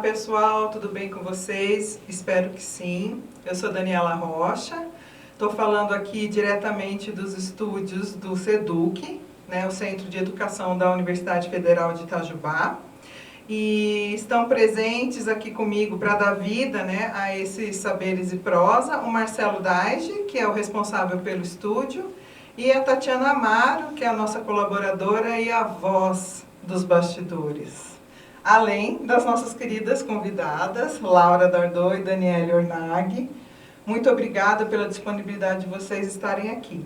pessoal, tudo bem com vocês? Espero que sim. Eu sou Daniela Rocha, estou falando aqui diretamente dos estúdios do SEDUC, né, o Centro de Educação da Universidade Federal de Itajubá. E estão presentes aqui comigo para dar vida, né, a esses Saberes e Prosa, o Marcelo Daige, que é o responsável pelo estúdio, e a Tatiana Amaro, que é a nossa colaboradora e a voz dos bastidores. Além das nossas queridas convidadas, Laura Dardot e Daniele Ornag. Muito obrigada pela disponibilidade de vocês estarem aqui.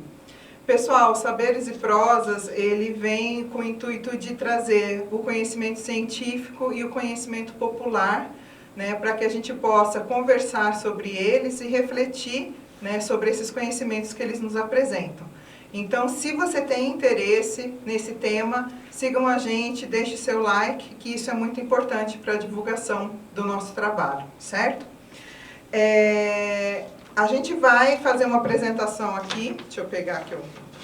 Pessoal, Saberes e Prosas, ele vem com o intuito de trazer o conhecimento científico e o conhecimento popular, né, para que a gente possa conversar sobre eles e refletir, né, sobre esses conhecimentos que eles nos apresentam. Então, se você tem interesse nesse tema, sigam a gente, deixe seu like, que isso é muito importante para a divulgação do nosso trabalho, certo? A gente vai fazer uma apresentação aqui, deixa eu pegar que eu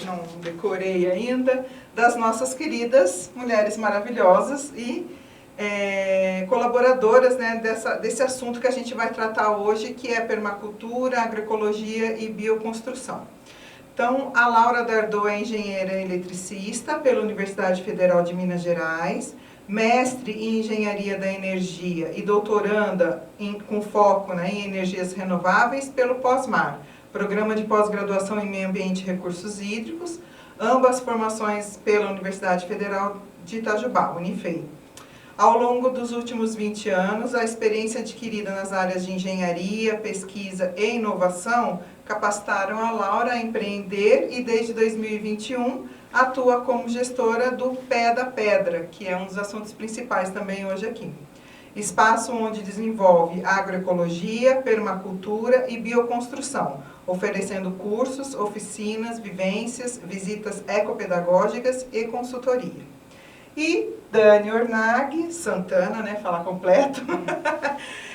não decorei ainda, das nossas queridas mulheres maravilhosas e colaboradoras, né, desse assunto que a gente vai tratar hoje, que é permacultura, agroecologia e bioconstrução. Então, a Laura Dardot é engenheira eletricista pela Universidade Federal de Minas Gerais, mestre em Engenharia da Energia e doutoranda com foco, né, em energias renováveis pelo POSMAR, Programa de Pós-Graduação em Meio Ambiente e Recursos Hídricos, ambas formações pela Universidade Federal de Itajubá, Unifei. Ao longo dos últimos 20 anos, a experiência adquirida nas áreas de engenharia, pesquisa e inovação capacitaram a Laura a empreender e, desde 2021, atua como gestora do Pé da Pedra, que é um dos assuntos principais também hoje aqui. Espaço onde desenvolve agroecologia, permacultura e bioconstrução, oferecendo cursos, oficinas, vivências, visitas ecopedagógicas e consultoria. E Dani Ornag Santana, né, falar completo,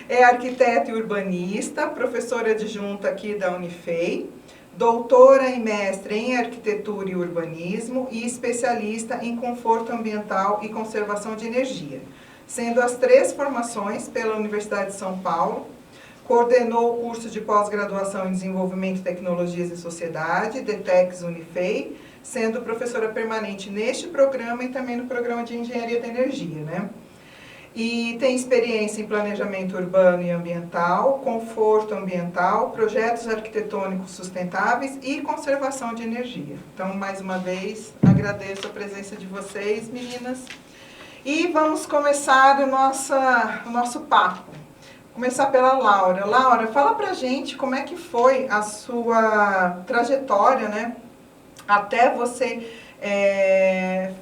é arquiteta e urbanista, professora adjunta aqui da Unifei, doutora e mestre em arquitetura e urbanismo e especialista em conforto ambiental e conservação de energia, sendo as 3 formações pela Universidade de São Paulo. Coordenou o curso de pós-graduação em Desenvolvimento, Tecnologias e Sociedade, DTECS Unifei, sendo professora permanente neste programa e também no programa de Engenharia da Energia, né? E tem experiência em planejamento urbano e ambiental, conforto ambiental, projetos arquitetônicos sustentáveis e conservação de energia. Então, mais uma vez, agradeço a presença de vocês, meninas. E vamos começar o nosso papo. Começar pela Laura. Laura, fala pra gente como é que foi a sua trajetória, né, até você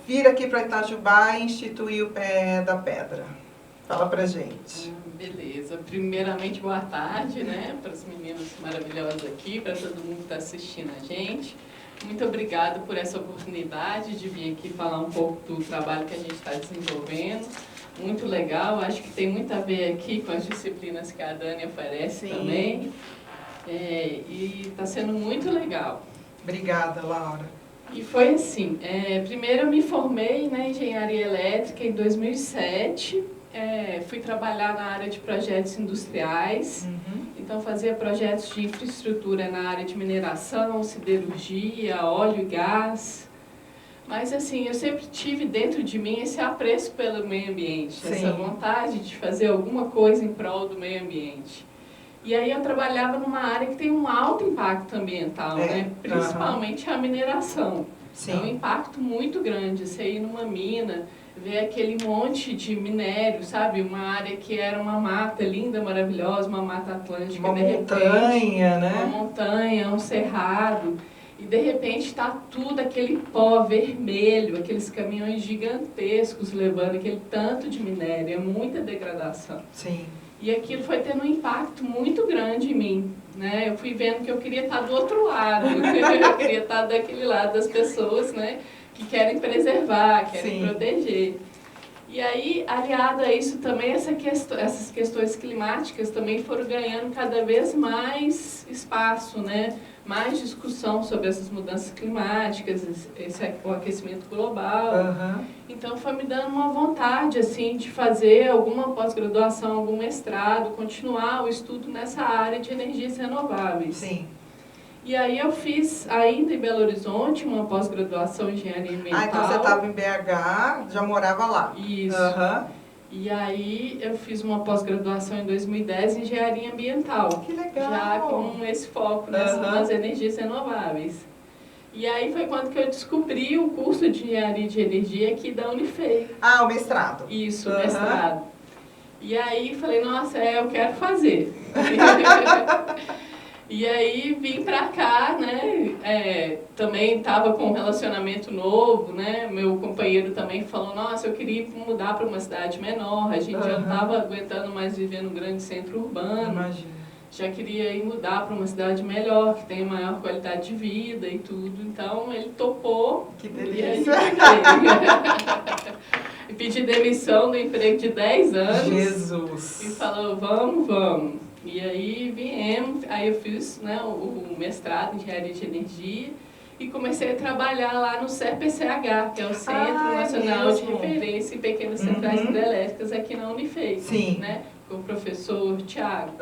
vir aqui para Itajubá e instituir o Pé da Pedra. Fala pra gente. Beleza. Primeiramente, boa tarde, né, para as meninas maravilhosas aqui, para todo mundo que está assistindo a gente. Muito obrigada por essa oportunidade de vir aqui falar um pouco do trabalho que a gente está desenvolvendo. Muito legal, acho que tem muito a ver aqui com as disciplinas que a Dani oferece. Sim. Também. E está sendo muito legal. Obrigada, Laura. E foi assim, primeiro eu me formei na engenharia elétrica em 2007, fui trabalhar na área de projetos industriais, então fazia projetos de infraestrutura na área de mineração, siderurgia, óleo e gás. Mas assim, eu sempre tive dentro de mim esse apreço pelo meio ambiente, sim, essa vontade de fazer alguma coisa em prol do meio ambiente. E aí eu trabalhava numa área que tem um alto impacto ambiental, né? Principalmente a mineração. Sim. É um impacto muito grande, você ir numa mina, ver aquele monte de minério, sabe? Uma área que era uma mata linda, maravilhosa, uma mata atlântica, uma montanha, né? Uma montanha, um cerrado. E de repente está tudo aquele pó vermelho, aqueles caminhões gigantescos levando aquele tanto de minério, é muita degradação. Sim. E aquilo foi tendo um impacto muito grande em mim, né? Eu fui vendo que eu queria estar do outro lado, eu queria estar daquele lado das pessoas, né, que querem preservar, querem, sim, proteger. E aí, aliado a isso também, essas questões climáticas também foram ganhando cada vez mais espaço, né? Mais discussão sobre essas mudanças climáticas, o aquecimento global. Então foi me dando uma vontade assim, de fazer alguma pós-graduação, algum mestrado, continuar o estudo nessa área de energias renováveis. Sim. E aí eu fiz, ainda em Belo Horizonte, uma pós-graduação em engenharia ambiental. Ah, então você estava em BH, já morava lá. Isso. E aí eu fiz uma pós-graduação em 2010 em engenharia ambiental. Que legal! Já com esse foco nas energias renováveis. E aí foi quando que eu descobri o curso de engenharia de energia aqui da Unifei. Ah, o mestrado. Isso, o mestrado. E aí falei, nossa, eu quero fazer. E aí vim pra cá, né, também estava com um relacionamento novo, né, meu companheiro também falou, nossa, eu queria mudar para uma cidade menor, a gente já não estava aguentando mais viver no grande centro urbano. Imagina. Já queria ir mudar para uma cidade melhor, que tenha maior qualidade de vida e tudo, então ele topou. Que delícia! E pedi demissão do emprego de 10 anos. Jesus! E falou, vamos. E aí viemos, aí eu fiz, né, o mestrado em engenharia de energia e comecei a trabalhar lá no CERPCH, que é o Centro Nacional de Referência em Pequenas Centrais Hidrelétricas aqui na Unifei. Sim. Né, com o professor Tiago.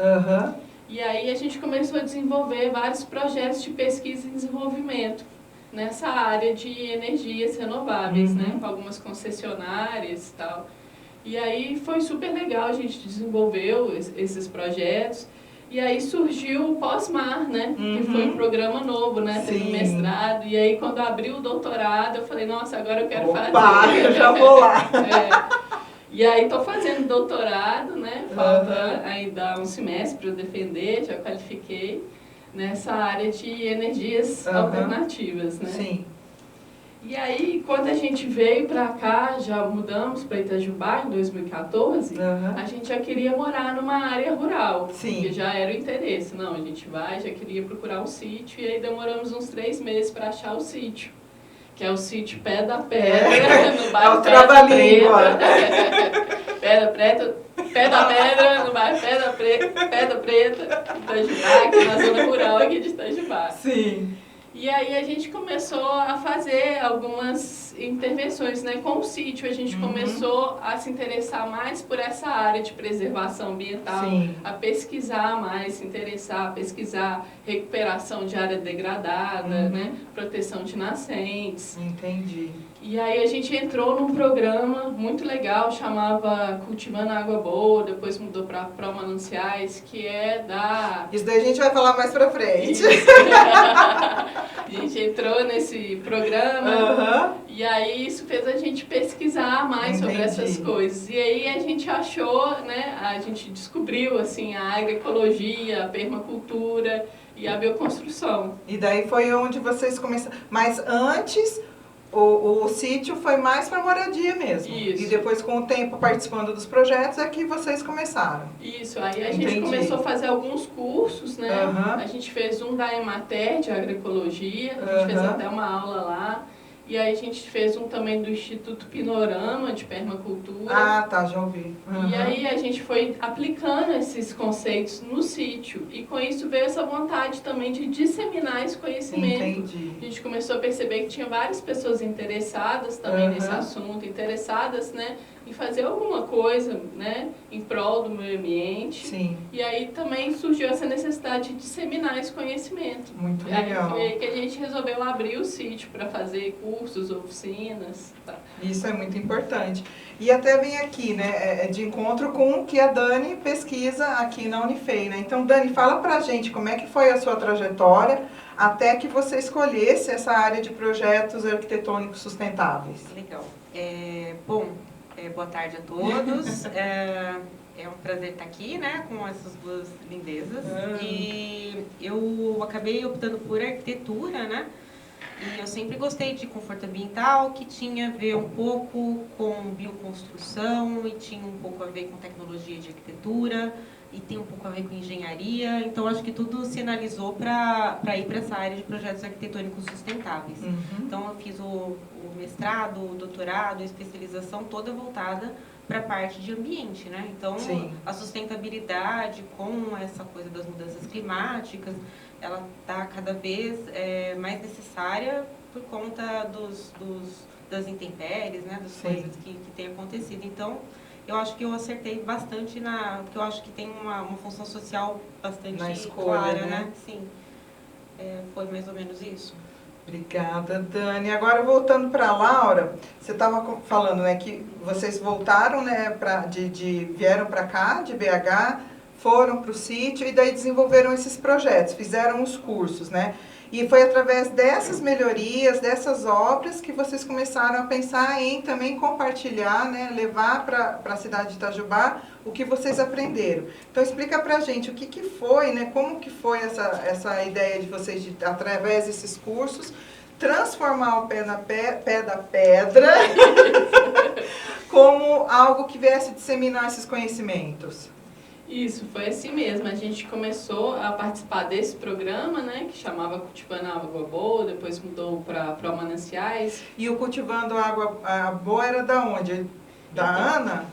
E aí a gente começou a desenvolver vários projetos de pesquisa e desenvolvimento nessa área de energias renováveis, né, com algumas concessionárias e tal. E aí foi super legal, a gente desenvolveu esses projetos. E aí surgiu o Pós-Mar, né? Que foi um programa novo, né? Teve um mestrado. E aí quando abriu o doutorado, eu falei, nossa, agora eu quero fazer. Eu já vou lá. E aí estou fazendo doutorado, né? Falta ainda um semestre para eu defender, já qualifiquei nessa área de energias alternativas, né? Sim. E aí, quando a gente veio para cá, já mudamos para Itajubá em 2014, a gente já queria morar numa área rural. Sim. Que já era o interesse. Não, a gente já queria procurar um sítio, e aí demoramos uns 3 meses para achar o sítio. Que é o sítio Pé da Pedra, no bairro Pé da Preta. Pé da Pedra, no bairro Pedra Preta, Itajubá, aqui na zona rural aqui de Itajubá. Sim. E aí a gente começou a fazer algumas intervenções, né? Com o sítio a gente começou a se interessar mais por essa área de preservação ambiental, a pesquisar mais, se interessar, a pesquisar recuperação de área degradada, né? Proteção de nascentes. Entendi. E aí a gente entrou num programa muito legal, chamava Cultivando Água Boa, depois mudou para Pró-Mananciais, que é da... Isso daí a gente vai falar mais pra frente. A gente entrou nesse programa e aí isso fez a gente pesquisar mais sobre essas coisas. E aí a gente achou, né, a gente descobriu assim, a agroecologia, a permacultura e a bioconstrução. E daí foi onde vocês começaram. Mas antes... O sítio foi mais para moradia mesmo. Isso. E depois, com o tempo, participando dos projetos, é que vocês começaram. Isso, aí a gente começou a fazer alguns cursos, né? A gente fez um da Emater, de agroecologia, a gente fez até uma aula lá. E aí a gente fez um também do Instituto Pinorama, de permacultura. Ah, tá, já ouvi. E aí a gente foi aplicando esses conceitos no sítio. E com isso veio essa vontade também de disseminar esse conhecimento. Entendi. A gente começou a perceber que tinha várias pessoas interessadas também nesse assunto, interessadas, né, em fazer alguma coisa, né, em prol do meio ambiente. Sim. E aí também surgiu essa necessidade de disseminar esse conhecimento. Muito legal. Aí foi aí que a gente resolveu abrir o sítio para fazer cursos, oficinas. Tá. Isso é muito importante. E até vem aqui, né, de encontro com o que a Dani pesquisa aqui na Unifei, né? Então, Dani, fala pra gente como é que foi a sua trajetória até que você escolhesse essa área de projetos arquitetônicos sustentáveis. Legal. Boa tarde a todos. É um prazer estar aqui, né, com essas duas lindezas. E eu acabei optando por arquitetura, né? E eu sempre gostei de conforto ambiental, que tinha a ver um pouco com bioconstrução e tinha um pouco a ver com tecnologia de arquitetura. e tem um pouco a ver com engenharia, então acho que tudo sinalizou para ir para essa área de projetos arquitetônicos sustentáveis. Então eu fiz o mestrado, o doutorado, a especialização toda voltada para a parte de ambiente, né? Então a sustentabilidade com essa coisa das mudanças climáticas, ela está cada vez mais necessária por conta das intempéries, né? Das coisas que têm acontecido. Então eu acho que eu acertei bastante porque eu acho que tem uma função social bastante na escolha, clara, né? Sim, foi mais ou menos isso. Obrigada, Dani. Agora, voltando para a Laura, você estava falando, né, que vocês voltaram, né, vieram para cá, de BH, foram para o sítio e daí desenvolveram esses projetos, fizeram os cursos, né? E foi através dessas melhorias, dessas obras, que vocês começaram a pensar em também compartilhar, né, levar para a cidade de Itajubá o que vocês aprenderam. Então, explica para a gente o que foi, né, como que foi essa ideia de vocês, através desses cursos, transformar o pé da pedra como algo que viesse disseminar esses conhecimentos. Isso, foi assim mesmo. A gente começou a participar desse programa, né, que chamava Cultivando a Água Boa, depois mudou para Mananciais. E o Cultivando a Água Boa era da onde? Da Ana?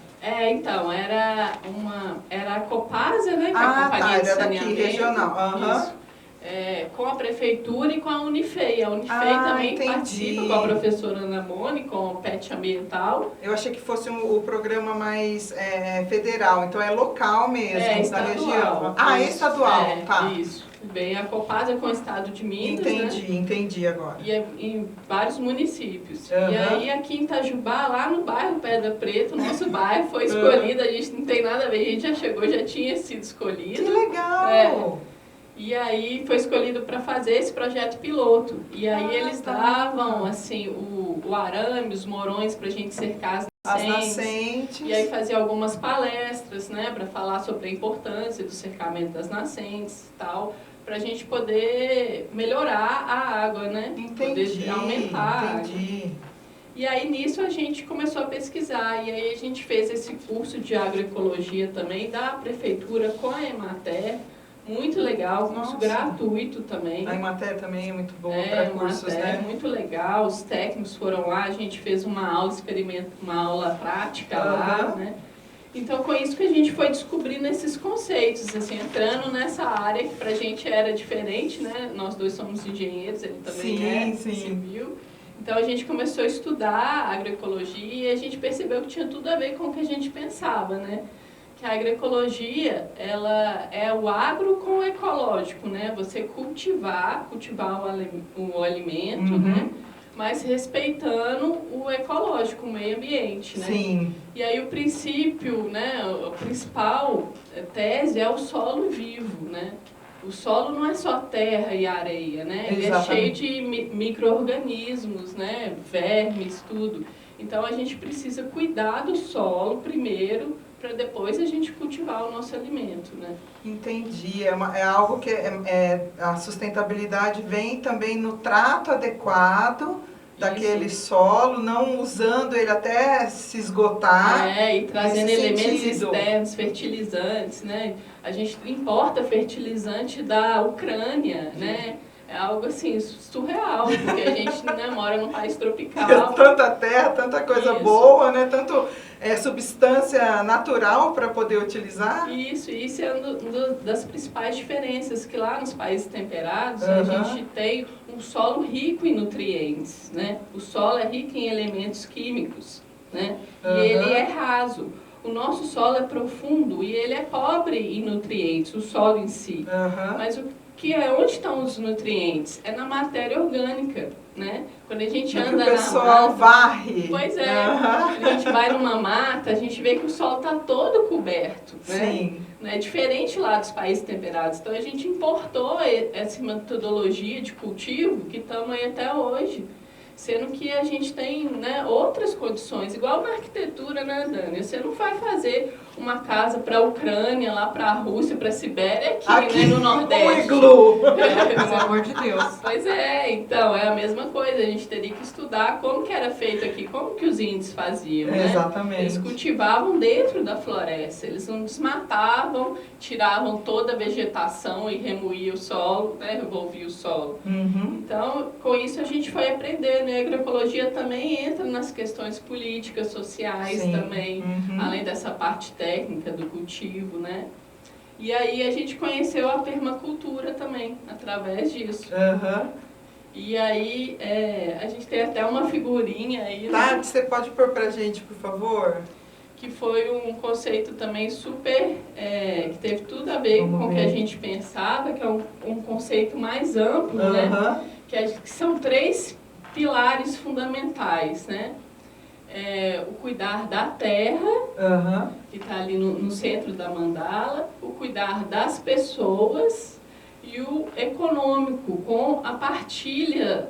Então, era a Copasa, né, que é a Companhia de era Saneamento. daqui, regional. Isso. Com a prefeitura e com a Unifei. A Unifei também participa com a professora Ana Moni, com o PET ambiental. Eu achei que fosse o programa mais federal, então é local mesmo, da região. Ah, é estadual, tá. Isso. Bem, a Copasa com o estado de Minas, Entendi agora. E em vários municípios. E aí aqui em Itajubá, lá no bairro Pedra Preta, o nosso bairro foi escolhido, a gente não tem nada a ver, a gente já chegou, já tinha sido escolhido. Que legal! E aí foi escolhido para fazer esse projeto piloto. E aí eles davam assim, o arame, os morões para a gente cercar as nascentes. E aí fazia algumas palestras, né, para falar sobre a importância do cercamento das nascentes e tal, para a gente poder melhorar a água, né? Poder aumentar a água. E aí nisso a gente começou a pesquisar, e aí a gente fez esse curso de agroecologia também da prefeitura com a Emater. Muito legal, curso gratuito também. A Emater também é muito boa para cursos, né? Muito legal, os técnicos foram lá, a gente fez uma aula uma aula prática lá, né? Então, com isso que a gente foi descobrindo esses conceitos, assim, entrando nessa área que pra gente era diferente, né? Nós dois somos engenheiros, ele também civil. Então, a gente começou a estudar agroecologia e a gente percebeu que tinha tudo a ver com o que a gente pensava, né? Que a agroecologia, ela é o agro com o ecológico, né? Você cultivar o alimento, né? Mas respeitando o ecológico, o meio ambiente, né? Sim. E aí o princípio, né? A principal tese é o solo vivo, né? O solo não é só terra e areia, né? Ele é cheio de micro-organismos, né? Vermes, tudo. Então a gente precisa cuidar do solo primeiro, para depois a gente cultivar o nosso alimento, né? Entendi. É algo que a sustentabilidade vem também no trato adequado daquele solo, não usando ele até se esgotar. E trazendo elementos externos, fertilizantes, né? A gente importa fertilizante da Ucrânia, né? É algo assim, surreal, porque a gente mora num país tropical. Tanta terra, tanta coisa boa, né? Tanto substância natural para poder utilizar. Isso é uma das principais diferenças, que lá nos países temperados a gente tem um solo rico em nutrientes, né? O solo é rico em elementos químicos, né? E ele é raso. O nosso solo é profundo e ele é pobre em nutrientes, o solo em si. Mas onde estão os nutrientes? É na matéria orgânica, né? Quando a gente anda na mata... o pessoal varre. Pois é. Quando a gente vai numa mata, a gente vê que o solo está todo coberto, né? Sim. É diferente lá dos países temperados. Então, a gente importou essa metodologia de cultivo que estamos aí até hoje. Sendo que a gente tem, né, outras condições, igual na arquitetura, né, Dani? Você não vai fazer uma casa para a Ucrânia, lá para a Rússia, para a Sibéria, aqui né, no Nordeste. Um iglu. Pelo amor de Deus. Pois é, então, é a mesma coisa, a gente teria que estudar como que era feito aqui, como que os índios faziam, né? Exatamente. Eles cultivavam dentro da floresta, eles não desmatavam, tiravam toda a vegetação e remoíam o solo, né, revolviam o solo. Uhum. Então, com isso a gente foi aprender, né? A agroecologia também entra nas questões políticas, sociais Sim. também, Uhum. além dessa parte técnica do cultivo, né? E aí a gente conheceu a permacultura também, através disso. Uhum. E aí a gente tem até uma figurinha aí, né? Tati, você pode pôr pra gente, por favor? Que foi um conceito também super, que teve tudo a ver Vamos com o que ver. a gente pensava, que é um conceito mais amplo, né? Uhum. Que são 3 pilares fundamentais, né? O cuidar da terra, Uhum. que está ali no centro da mandala, o cuidar das pessoas e o econômico, com a partilha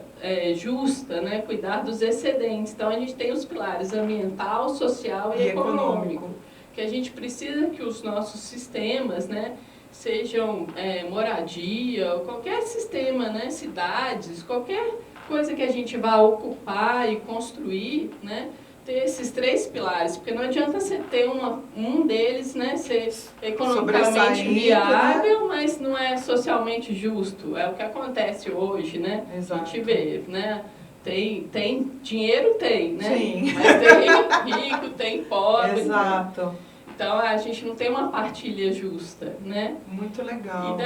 justa, né? Cuidar dos excedentes. Então, a gente tem os pilares ambiental, social e econômico. Que a gente precisa que os nossos sistemas, né? Sejam moradia, ou qualquer sistema, né? Cidades, qualquer coisa que a gente vá ocupar e construir, né? Ter esses 3 pilares, porque não adianta você ter um deles, né, ser economicamente Sobressaído, viável, né? Mas não é socialmente justo. É o que acontece hoje, né? Exato. A gente vê, né? Tem dinheiro, tem, né? Sim. Mas tem rico, tem pobre. Exato. Então a gente não tem uma partilha justa, né? Muito legal. E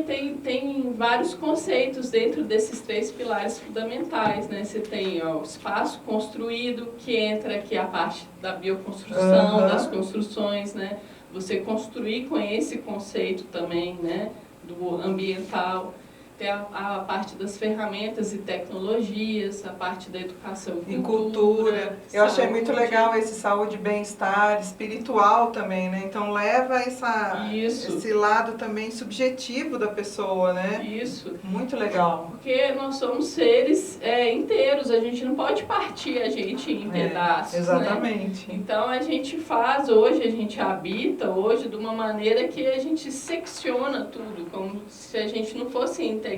daí tem vários conceitos dentro desses 3 pilares fundamentais, né? Você tem o espaço construído, que entra aqui a parte da bioconstrução, Uhum. das construções, né? Você construir com esse conceito também, né? Do ambiental. Tem a parte das ferramentas e tecnologias, a parte da educação E cultura. Eu achei muito saúde. legal esse saúde, bem-estar espiritual também, né? Então leva Isso. esse lado também subjetivo da pessoa, né? Isso. Muito legal. Porque nós somos seres inteiros, a gente não pode partir a gente em pedaços, né? Exatamente. Então a gente faz hoje, a gente habita hoje de uma maneira que a gente secciona tudo, como se a gente não fosse integrado,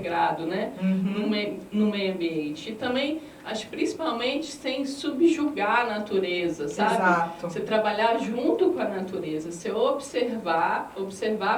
né? Uhum. No meio ambiente. E também, acho principalmente, sem subjugar a natureza, sabe? Exato. Você trabalhar junto com a natureza, você observar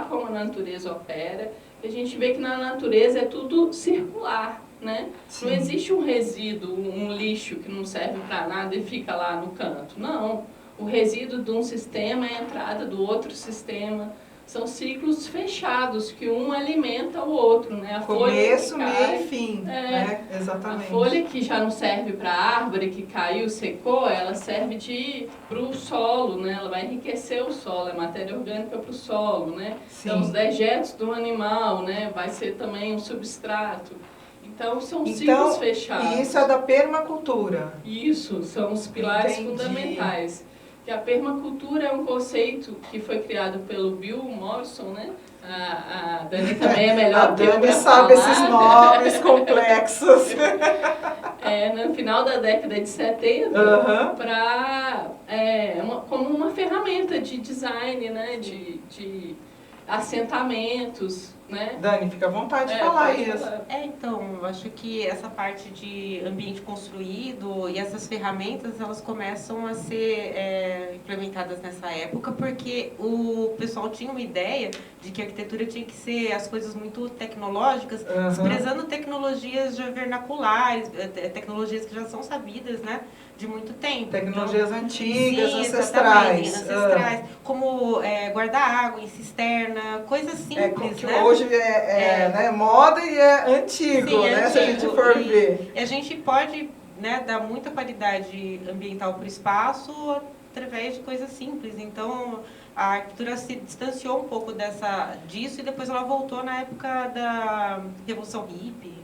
como a natureza opera. A gente vê que na natureza é tudo circular, né? Sim. Não existe um resíduo, um lixo que não serve para nada e fica lá no canto. Não. O resíduo de um sistema é a entrada do outro sistema. São ciclos fechados, que um alimenta o outro, né? A Começo, folha que cai, meio e fim, né? Exatamente. a folha que já não serve para a árvore, que caiu, secou, ela serve para o solo, né? Ela vai enriquecer o solo, é matéria orgânica para o solo, né? Sim. Então, os dejetos do animal, né? Vai ser também um substrato. Então, são ciclos fechados. E isso é da permacultura. Isso, são os pilares Entendi. fundamentais. Que a permacultura é um conceito que foi criado pelo Bill Morrison, né? A Dani também é melhor A do que eu Dani pra sabe falar. esses nomes complexos. No final da década de 70, Uhum. como uma ferramenta de design, né? De assentamentos, né? Dani, fica à vontade de falar pode isso. falar. Então, eu acho que essa parte de ambiente construído e essas ferramentas, elas começam a ser implementadas nessa época, porque o pessoal tinha uma ideia de que a arquitetura tinha que ser as coisas muito tecnológicas, Uhum. desprezando tecnologias já vernaculares, tecnologias que já são sabidas, né, de muito tempo. Tecnologias antigas, Sim, ancestrais. exatamente, ancestrais. Como guardar água em cisterna, coisas simples, Que né? hoje né, moda e é antigo, Sim, né? Se a gente for ver. E a gente pode, né, dar muita qualidade ambiental para o espaço através de coisas simples. Então, a arquitetura se distanciou um pouco disso e depois ela voltou na época da Revolução Hippie.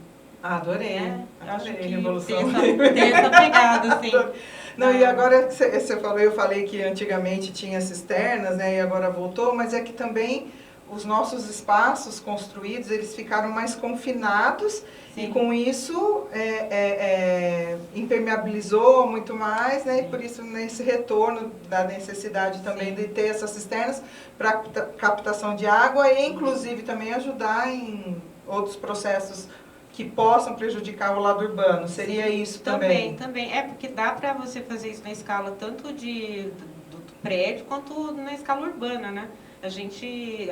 Adorei. Né? Acho Adorei, que Revolução. tem essa pegada, assim. Não, e agora que você falou, eu falei que antigamente tinha cisternas, né, e agora voltou, mas é que também os nossos espaços construídos, eles ficaram mais confinados. Sim. E com isso impermeabilizou muito mais, né? E por isso nesse retorno da necessidade também de ter essas cisternas para captação de água e inclusive também ajudar em outros processos que possam prejudicar o lado urbano. Seria isso também? Também. É porque dá para você fazer isso na escala tanto do prédio quanto na escala urbana, né? A gente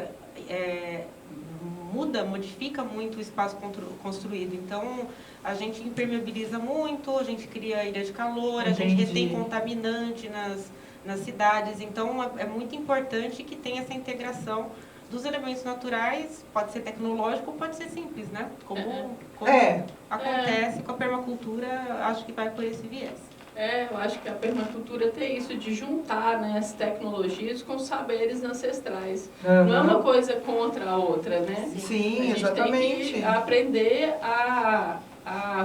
modifica muito o espaço construído. Então, a gente impermeabiliza muito, a gente cria ilha de calor, a gente retém contaminante nas cidades. Então, é muito importante que tenha essa integração dos elementos naturais, pode ser tecnológico ou pode ser simples, né? Como acontece com a permacultura, acho que vai por esse viés. Eu acho que a permacultura tem isso de juntar, né, as tecnologias com os saberes ancestrais. Uhum. Não é uma coisa contra a outra, né? Sim, a gente exatamente. tem que aprender a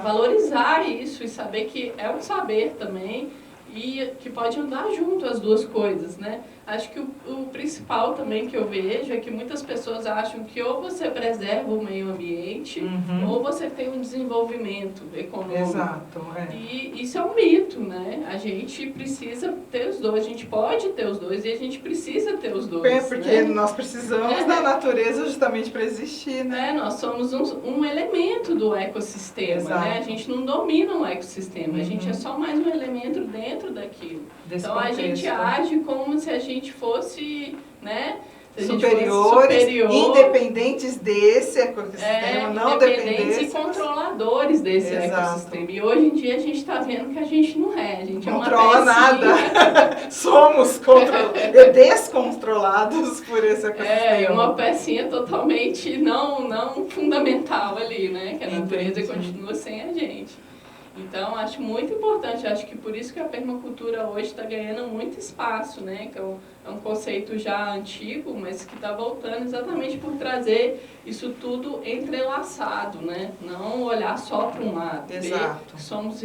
valorizar isso e saber que é um saber também e que pode andar junto as duas coisas, né? Acho que o principal também que eu vejo é que muitas pessoas acham que ou você preserva o meio ambiente, ou você tem um desenvolvimento econômico. Exato. E isso é um mito, né? A gente precisa ter os dois, a gente pode ter os dois e a gente precisa ter os dois. Porque nós precisamos da natureza justamente para existir, né? Nós somos um elemento do ecossistema, Exato. né? A gente não domina o ecossistema, a gente é só mais um elemento dentro daquilo. Então a gente age como se a gente fosse, né? Superiores, independentes desse ecossistema, não independentes e controladores desse ecossistema. E hoje em dia a gente está vendo que a gente não é, a gente controla é uma nada. Somos descontrolados por esse ecossistema. Uma pecinha totalmente não fundamental ali, né? Que a natureza continua sem a gente. Então, acho muito importante, acho que por isso que a permacultura hoje está ganhando muito espaço, né? Que é um conceito já antigo, mas que está voltando exatamente por trazer isso tudo entrelaçado, né? Não olhar só para um lado. Exato. Somos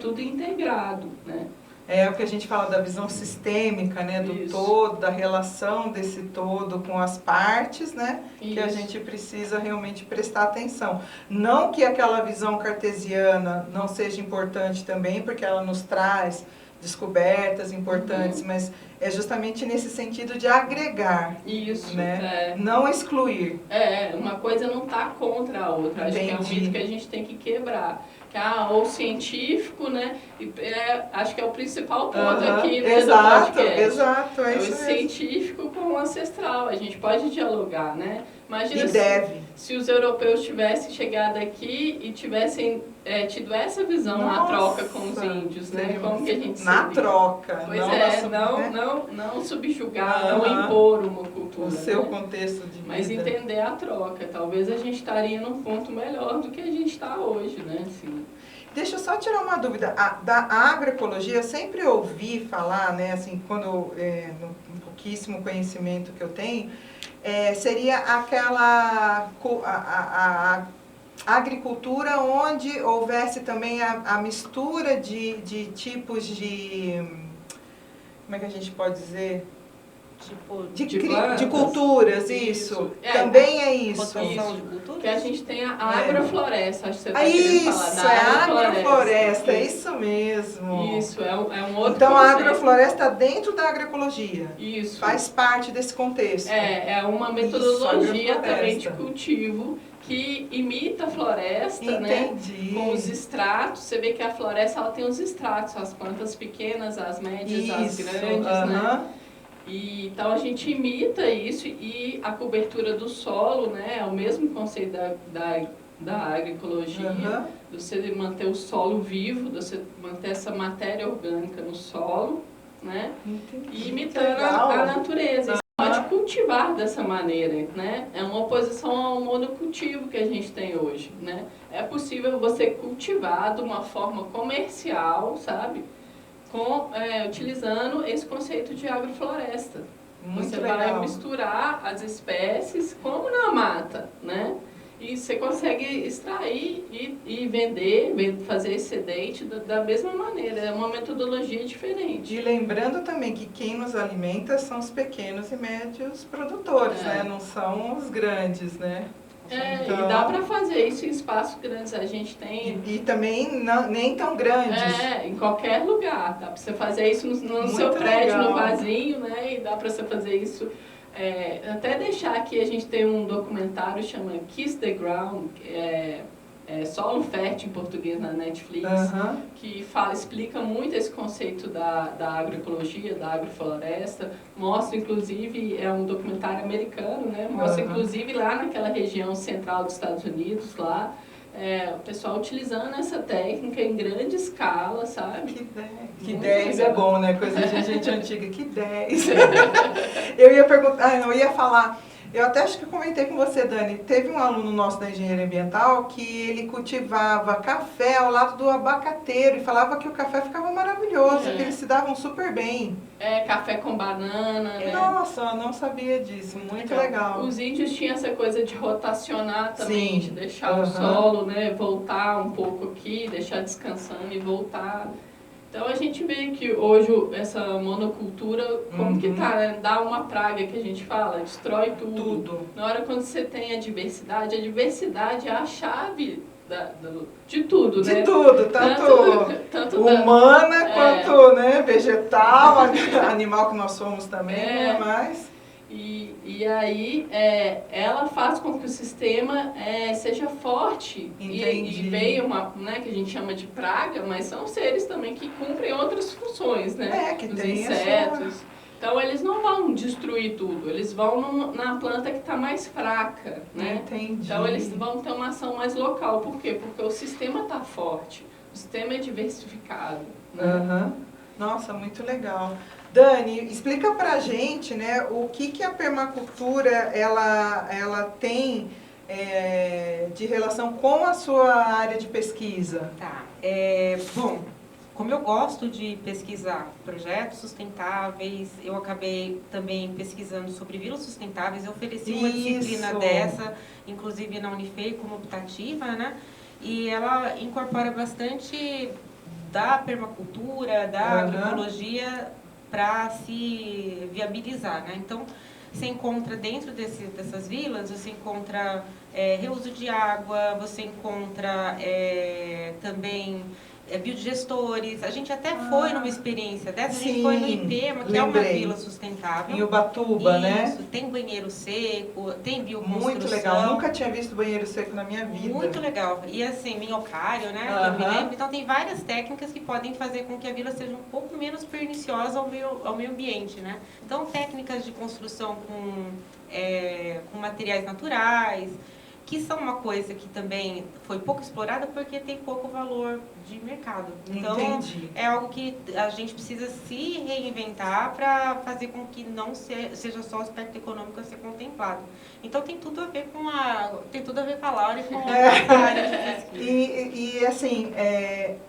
tudo integrado, né? É o que a gente fala da visão sistêmica, né, do todo, da relação desse todo com as partes, né, que a gente precisa realmente prestar atenção. Não que aquela visão cartesiana não seja importante também, porque ela nos traz descobertas importantes, mas é justamente nesse sentido de agregar, né, não excluir. Uma coisa não está contra a outra, acho que é um mito que a gente tem que quebrar. Ou científico, né? Acho que é o principal ponto aqui, né, do podcast. Exato, é isso. O científico com o ancestral, a gente pode dialogar, né? Imagina se os europeus tivessem chegado aqui e tivessem tido essa visão na troca com os índios, né? Como que a gente na troca. Pois não subjugar, não impor uma cultura. O seu contexto de vida. Mas entender a troca. Talvez a gente estaria num ponto melhor do que a gente está hoje, né? Assim. Deixa eu só tirar uma dúvida. Da agroecologia, eu sempre ouvi falar, né? Assim, quando no pouquíssimo conhecimento que eu tenho, seria aquela a agricultura onde houvesse também a mistura de tipos de, como é que a gente pode dizer? De culturas, isso. Também é isso. Rotação de culturas? Que a gente tem a agrofloresta, acho que você está querendo falar da agrofloresta, é isso mesmo. Isso, é um outro Então, conceito. a agrofloresta dentro da agroecologia. Isso. Faz parte desse contexto. É uma metodologia também de cultivo que imita a floresta, né? Com os estratos. Você vê que a floresta ela tem os estratos, as plantas pequenas, as médias, as grandes, né? Então a gente imita isso e a cobertura do solo, né, é o mesmo conceito da agroecologia, de você manter o solo vivo, de você manter essa matéria orgânica no solo, né, e imitando a natureza. Você pode cultivar dessa maneira, né, é uma oposição ao monocultivo que a gente tem hoje, né, é possível você cultivar de uma forma comercial, sabe, utilizando esse conceito de agrofloresta. Você vai misturar as espécies como na mata, né? E você consegue extrair e vender, fazer excedente da mesma maneira. É uma metodologia diferente. E lembrando também que quem nos alimenta são os pequenos e médios produtores, né? Não são os grandes, né? Então, e dá para fazer isso em espaços grandes. A gente tem... E também nem tão grandes. Em qualquer lugar. Dá para você fazer isso no seu prédio, no vasinho, né? E dá para você fazer isso... até deixar aqui, a gente tem um documentário chama Kiss the Ground, que é Solo Fértil em português na Netflix, que explica muito esse conceito da agroecologia, da agrofloresta. Mostra, inclusive, é um documentário americano, né? Mostra, inclusive, lá naquela região central dos Estados Unidos, lá, o pessoal utilizando essa técnica em grande escala, sabe? Que 10 é bom, né? Coisa de gente antiga, que 10. Eu ia perguntar, eu ia falar, eu até acho que comentei com você, Dani, teve um aluno nosso da engenharia ambiental que ele cultivava café ao lado do abacateiro e falava que o café ficava maravilhoso, que eles se davam super bem. Café com banana, né? Nossa, eu não sabia disso, muito legal. Os índios tinham essa coisa de rotacionar também, de deixar o solo, né, voltar um pouco aqui, deixar descansando e voltar. Então a gente vê que hoje essa monocultura, como que tá, né? Dá uma praga que a gente fala, destrói tudo. Na hora quando você tem a diversidade é a chave de tudo, né? De tudo, tanto humana quanto né, vegetal, animal que nós somos também, não é mais. E aí ela faz com que o sistema seja forte. E veio uma, né, que a gente chama de praga, mas são seres também que cumprem outras funções, né? Que os tem insetos. Então eles não vão destruir tudo, eles vão na planta que está mais fraca, né? Então eles vão ter uma ação mais local. Por quê? Porque o sistema está forte, o sistema é diversificado. Né? Nossa, muito legal. Dani, explica pra gente, né, o que a permacultura ela tem de relação com a sua área de pesquisa. Tá. Bom, como eu gosto de pesquisar projetos sustentáveis, eu acabei também pesquisando sobre vilas sustentáveis. Eu ofereci uma disciplina dessa, inclusive na Unifei, como optativa, né? E ela incorpora bastante da permacultura, da agroecologia, para se viabilizar, né? Então, você encontra dentro dessas vilas, você encontra reuso de água, você encontra também biodigestores. A gente até foi numa experiência dessa, a gente foi no IPEMA, que é uma vila sustentável. Em Ubatuba, né? Tem banheiro seco, tem bioconstrução. Muito legal, nunca tinha visto banheiro seco na minha vida. Muito legal. E assim, minhocário, né? Eu me lembro. Então tem várias técnicas que podem fazer com que a vila seja um pouco menos perniciosa ao meio ambiente, né? Então técnicas de construção com materiais naturais, que são uma coisa que também foi pouco explorada porque tem pouco valor de mercado. Então, é algo que a gente precisa se reinventar para fazer com que não seja só o aspecto econômico a ser contemplado. Então, tem tudo a ver com a Laura e com a área de pesquisa. E assim,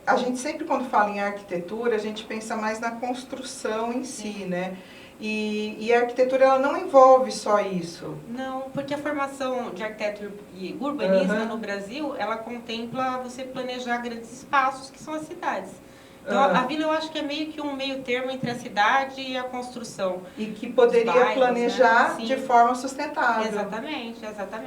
a gente sempre quando fala em arquitetura, a gente pensa mais na construção em si, né? E a arquitetura ela não envolve só isso. Não, porque a formação de arquiteto e urbanista no Brasil, ela contempla você planejar grandes espaços que são as cidades. Então, a vila eu acho que é meio que um meio termo entre a cidade e a construção. E que poderia bairros, planejar, né? De forma sustentável. Exatamente.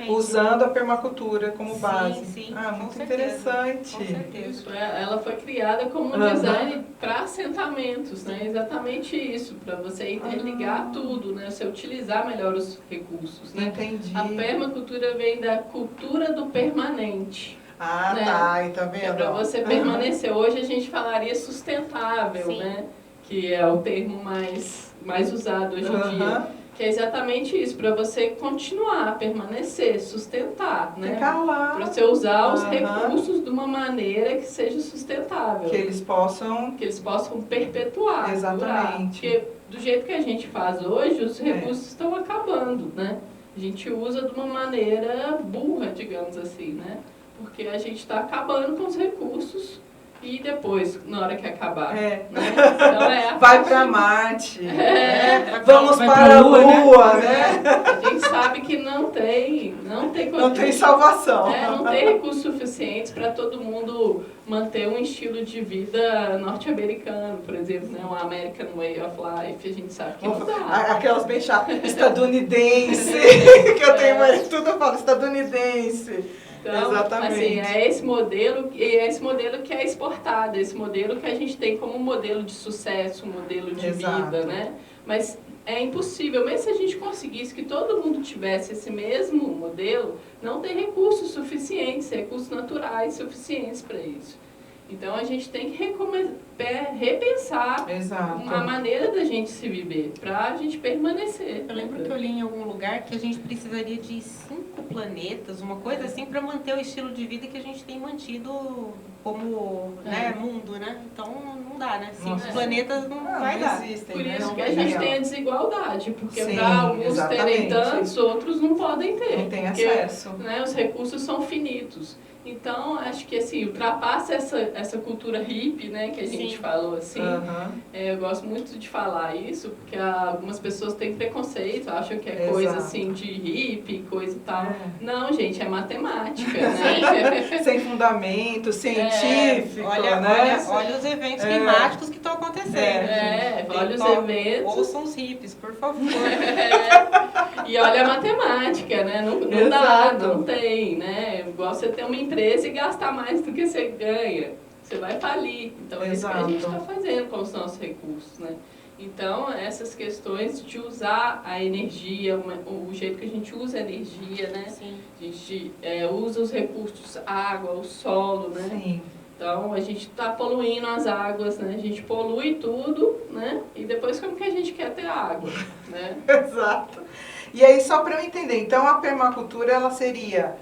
Usando a permacultura como base. Sim, muito interessante. Com certeza. Isso, ela foi criada como um design para assentamentos, né? Exatamente isso, para você interligar tudo, né? Você utilizar melhor os recursos, né? Entendi. A permacultura vem da cultura do permanente. Né? Tá, e tá vendo? Para você permanecer. Hoje a gente falaria sustentável, né? Que é o termo mais usado hoje em dia. Que é exatamente isso, para você continuar, permanecer, sustentar, né? Ficar lá. Para você usar os recursos de uma maneira que seja sustentável. Que eles possam perpetuar. Exatamente. Durar. Porque do jeito que a gente faz hoje, os recursos estão acabando, né? A gente usa de uma maneira burra, digamos assim, né? Porque a gente está acabando com os recursos E depois, na hora que acabar? É. Né? Então, a Vai parte- para Marte, É, vamos vai para pra a Lua, Lua, né? a gente sabe que não tem Não tem condição. salvação. Não tem recursos suficientes para todo mundo manter um estilo de vida norte-americano, por exemplo, né? Um American Way of Life, a gente sabe que não dá. Aquelas bem chatas, estadunidense, que eu tenho mais, tudo eu falo estadunidense. Então, Exatamente. assim, é esse modelo que é exportado, esse modelo que a gente tem como modelo de sucesso, modelo de Exato. vida, né? Mas é impossível, mesmo se a gente conseguisse que todo mundo tivesse esse mesmo modelo, não tem recursos suficientes, recursos naturais suficientes para isso. Então a gente tem que repensar Exato. a maneira da gente se viver, para a gente permanecer. Eu lembro que eu li em algum lugar que a gente precisaria de 5 planetas, uma coisa assim, para manter o estilo de vida que a gente tem mantido como mundo, né? Então não dá, né? 5 Nossa. planetas não vai dar. existem, Por né? isso Não que a vai gente dar. tem a desigualdade, porque Sim, para alguns terem exatamente. tantos, outros não podem ter. Não tem porque, acesso. né, os recursos são finitos. Então, acho que assim, ultrapassa essa cultura hippie, né, que a gente Sim. falou assim. Aham. Eu gosto muito de falar isso, porque algumas pessoas têm preconceito, acham que é Exato. coisa assim de hippie, coisa e tal. É. Não, gente, é matemática, né? Sem fundamento, científico, Olha, né? olha os eventos climáticos que estão acontecendo. Olha os Então, eventos. Ouçam os hippies, por favor. E olha a matemática, né? Não dá, Exato. não tem, né? Igual você ter uma empresa e gastar mais do que você ganha. Você vai falir. Então é isso que a gente Exato. está fazendo com os nossos recursos, né? Então, essas questões de usar a energia, o jeito que a gente usa a energia, né? Sim. A gente usa os recursos, a água, o solo, né? Sim. Então, a gente está poluindo as águas, né? A gente polui tudo, né? E depois como que a gente quer ter água, né? Exato. E aí, só para eu entender, então a permacultura ela seria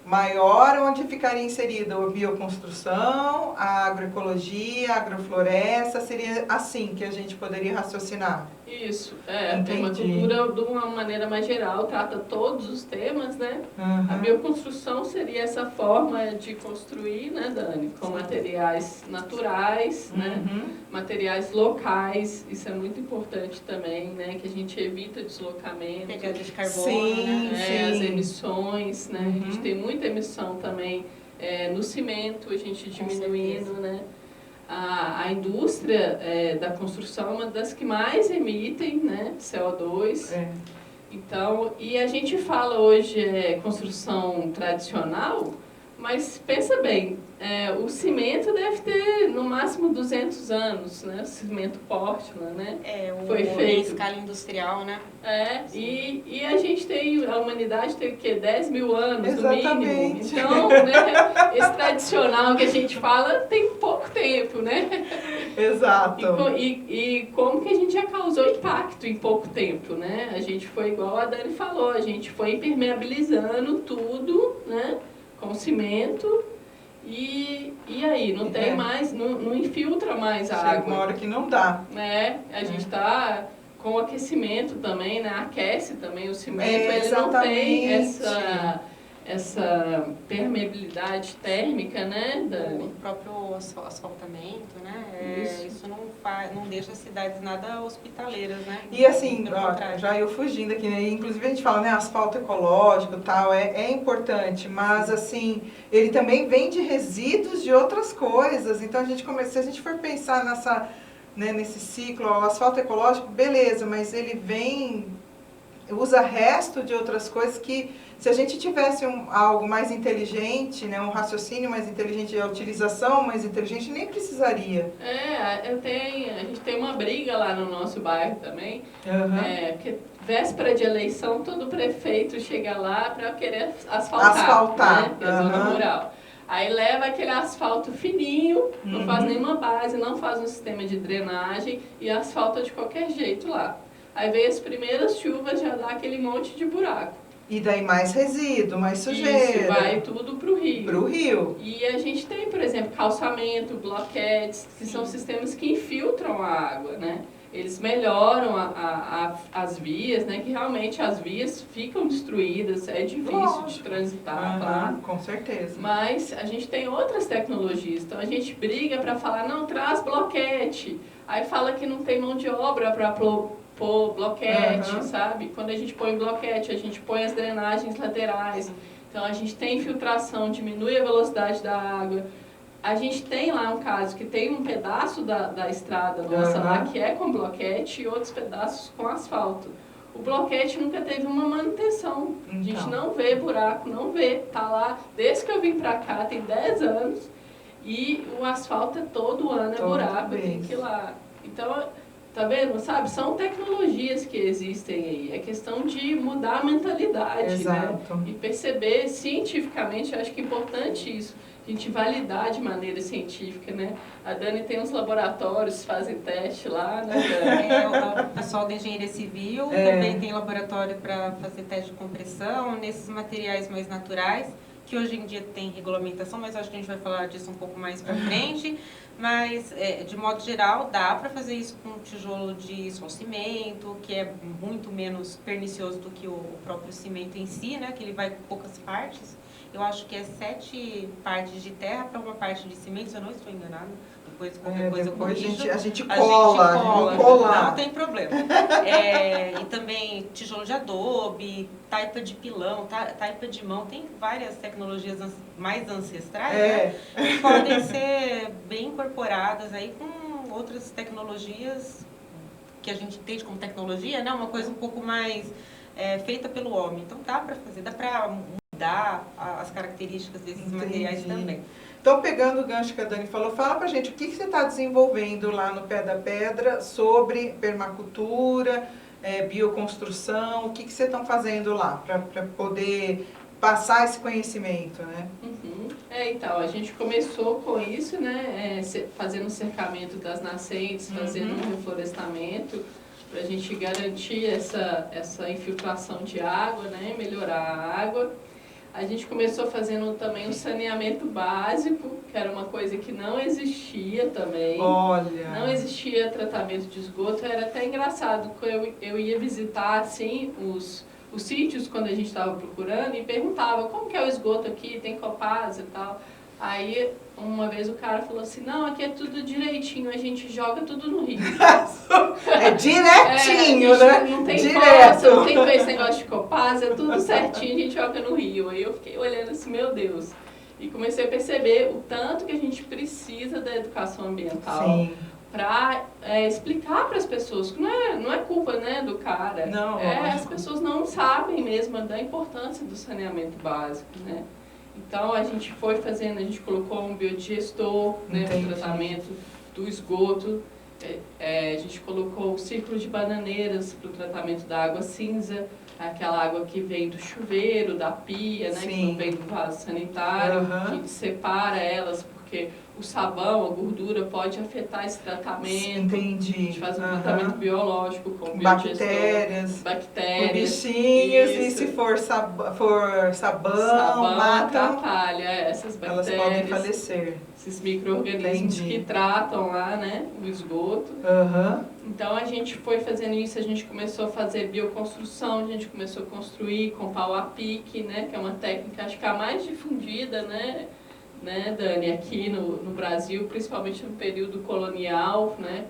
maior, onde ficaria inserida a bioconstrução, a agroecologia, a agrofloresta, seria assim que a gente poderia raciocinar? Isso, a Entendi. permacultura, de uma maneira mais geral, trata todos os temas, né? Uhum. A bioconstrução seria essa forma de construir, né, Dani? Com materiais naturais, né? Uhum. Materiais locais, isso é muito importante também, né? Que a gente evita deslocamento. Pegada de carbono, Sim, né? As sim. emissões, né? Uhum. A gente tem muita emissão também no cimento, a gente Com diminuindo, certeza. né? A indústria da construção é uma das que mais emitem, né? CO2. É. Então, e a gente fala hoje construção tradicional, mas pensa bem, o cimento deve ter no máximo 200 anos, né? O cimento Portland, né? Foi Em feito. escala industrial, né? E a gente tem, a humanidade tem o quê? 10 mil anos Exatamente. no mínimo. Então, né, esse tradicional que a gente fala tem pouco tempo, né? Exato. E como que a gente já causou impacto em pouco tempo, né? A gente foi igual a Dani falou, a gente foi impermeabilizando tudo, né? Com cimento. E aí, não tem mais, não infiltra mais a Chega água. uma hora que não dá. Né? A gente está com o aquecimento também, né? Aquece também o cimento, ele não Exatamente. tem essa permeabilidade térmica, né, Dani? O próprio asfaltamento, né? Isso. Isso não deixa as cidades nada hospitaleiras, né? E assim, Pelo ó, contrário. já eu fugindo aqui, né? Inclusive a gente fala, né, asfalto ecológico e tal, é importante, mas assim, ele também vem de resíduos de outras coisas, então se a gente for pensar nesse ciclo, ó, o asfalto ecológico, beleza, mas ele usa resto de outras coisas que, se a gente tivesse algo mais inteligente, né, um raciocínio mais inteligente, a utilização mais inteligente, nem precisaria. A gente tem uma briga lá no nosso bairro também, Uhum. porque véspera de eleição, todo prefeito chega lá para querer asfaltar, Asfaltar, né, que é a zona aham. rural. Aí leva aquele asfalto fininho, não Uhum. faz nenhuma base, não faz um sistema de drenagem e asfalta de qualquer jeito lá. Aí vem as primeiras chuvas, já dá aquele monte de buraco. E daí mais resíduo, mais sujeira. Isso, vai tudo pro rio. Pro rio. E a gente tem, por exemplo, calçamento, bloquetes, que são sistemas que infiltram a água, né? eles melhoram as vias, né? Que realmente as vias ficam destruídas, é difícil de transitar, claro. Com certeza. Mas a gente tem outras tecnologias, então a gente briga para falar, não, traz bloquete. Aí fala que não tem mão de obra para pôr bloquete, sabe? Quando a gente põe bloquete, a gente põe as drenagens laterais. Então a gente tem infiltração, diminui a velocidade da água. A gente tem lá um caso que tem um pedaço da estrada nossa lá que é com bloquete e outros pedaços com asfalto. O bloquete nunca teve uma manutenção. A gente não vê buraco, não vê. Tá lá, desde que eu vim pra cá, tem 10 anos. E o asfalto é todo ano, é buraco, tem que ir lá. Então, tá vendo, sabe? São tecnologias que existem aí. É questão de mudar a mentalidade, né? E perceber cientificamente, eu acho que é importante isso. A gente validar de maneira científica, né? A Dani tem uns laboratórios, fazem teste lá, né, Dani? O pessoal da engenharia civil também tem laboratório para fazer teste de compressão nesses materiais mais naturais, que hoje em dia tem regulamentação, mas acho que a gente vai falar disso um pouco mais para frente. Mas, de modo geral, dá para fazer isso com tijolo de cimento, que é muito menos pernicioso do que o próprio cimento em si, né? Que ele vai com poucas partes. Eu acho que é 7 partes de terra para uma parte de cimento, se eu não estou enganada. Depois, qualquer coisa eu corrijo. A gente cola. Não tem problema. E também tijolo de adobe, taipa de pilão, taipa de mão. Tem várias tecnologias mais ancestrais, né, que podem ser bem incorporadas aí com outras tecnologias que a gente entende como tecnologia, né? Uma coisa um pouco mais feita pelo homem. Então dá para fazer, dá para mudar as características desses materiais também. Então, pegando o gancho que a Dani falou, fala pra gente o que você está desenvolvendo lá no Pé da Pedra sobre permacultura, bioconstrução, o que vocês estão fazendo lá para poder passar esse conhecimento, né? Então, a gente começou com isso, né, fazendo o cercamento das nascentes, fazendo um reflorestamento, para a gente garantir essa infiltração de água, né, melhorar a água. A gente começou fazendo também um saneamento básico, que era uma coisa que não existia também. Olha! Não existia tratamento de esgoto, era até engraçado, quando eu ia visitar, assim, os sítios quando a gente estava procurando e perguntava como que é o esgoto aqui, tem Copasa e tal. Aí, uma vez o cara falou assim, não, aqui é tudo direitinho, a gente joga tudo no rio. É direitinho, né? Não tem direto. Poça, não tem esse negócio de Copasa, é tudo certinho, a gente joga no rio. Aí eu fiquei olhando assim, meu Deus. E comecei a perceber o tanto que a gente precisa da educação ambiental para explicar para as pessoas que não é culpa, né, do cara. Não, as pessoas não sabem mesmo da importância do saneamento básico, né? Então a gente foi fazendo, a gente colocou um biodigestor, né, para o tratamento do esgoto. A gente colocou o círculo de bananeiras para o tratamento da água cinza, aquela água que vem do chuveiro, da pia, né, que não vem do vaso sanitário. A gente separa elas porque o sabão, a gordura pode afetar esse tratamento. Entendi. A gente faz um tratamento biológico com bactérias, bichinhos, e se for sabão mata, atrapalha essas bactérias. Elas podem falecer. Esses micro-organismos que tratam lá, né, o esgoto. Então a gente foi fazendo isso, a gente começou a fazer bioconstrução, a gente começou a construir com pau a pique, né, que é uma técnica, acho que a mais difundida, né, Dani, aqui no Brasil, principalmente no período colonial, né?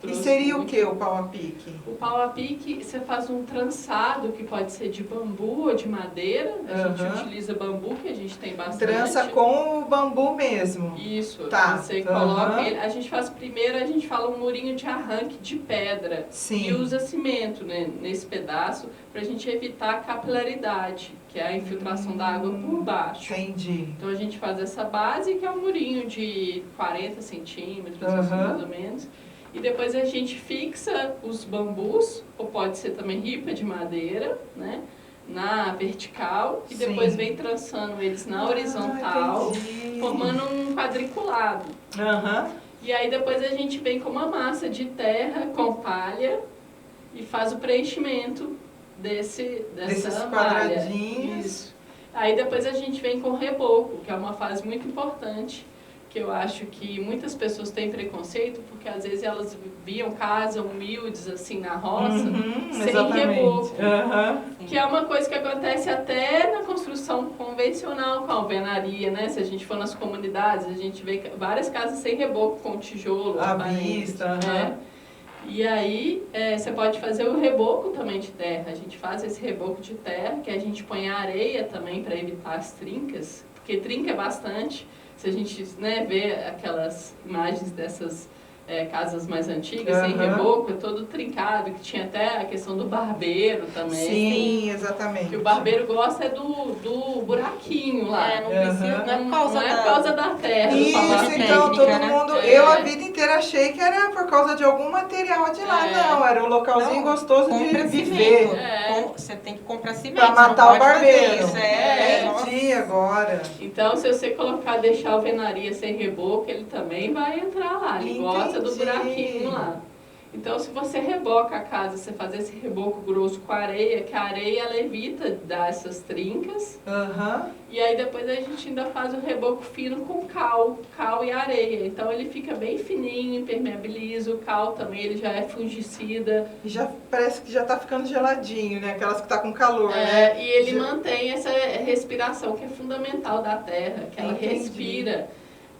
E seria o que o pau a pique? O pau a pique, você faz um trançado que pode ser de bambu ou de madeira. A gente utiliza bambu, que a gente tem bastante. Trança com o bambu mesmo. Isso. Tá. Você coloca ele. A gente faz primeiro, a gente fala um murinho de arranque de pedra. Sim. E usa cimento, né, nesse pedaço, para a gente evitar a capilaridade, que é a infiltração da água por baixo. Entendi. Então a gente faz essa base, que é um murinho de 40 centímetros, assim, mais ou menos. E depois a gente fixa os bambus, ou pode ser também ripa de madeira, né, na vertical, e depois vem trançando eles na horizontal, formando um quadriculado. E aí depois a gente vem com uma massa de terra com palha e faz o preenchimento desses quadradinhos. Isso. Aí depois a gente vem com reboco, que é uma fase muito importante, porque eu acho que muitas pessoas têm preconceito, porque às vezes elas viam casas humildes assim na roça, sem exatamente. reboco. Uhum. Que é uma coisa que acontece até na construção convencional com a alvenaria, né? Se a gente for nas comunidades, a gente vê várias casas sem reboco, com tijolo, À parede, vista, né? E aí, você pode fazer o reboco também de terra. A gente faz esse reboco de terra, que a gente põe a areia também para evitar as trincas, porque trinca bastante. Se a gente, né, vê aquelas imagens dessas casas mais antigas, sem reboco, é todo trincado, que tinha até a questão do barbeiro também. Sim, exatamente. Que o barbeiro gosta do buraquinho lá. Não precisa, Não é por causa da terra. Isso, então técnica, todo né? mundo... Eu a vida inteira achei que era por causa de algum material de lá. Não, era um localzinho gostoso de viver. Você tem que comprar cimento. Pra matar o barbeiro. Isso. Entendi agora. Então, se você deixar a alvenaria sem reboco, ele também vai entrar lá. Ele gosta do buraquinho lá. Então, se você reboca a casa, você fazer esse reboco grosso com areia, que a areia ela evita dar essas trincas. E aí depois a gente ainda faz o reboco fino com cal e areia. Então ele fica bem fininho, impermeabiliza. O cal também, ele já é fungicida. E já parece que já tá ficando geladinho, né? Aquelas que tá com calor, né? E ele mantém essa respiração que é fundamental da terra, que ela respira.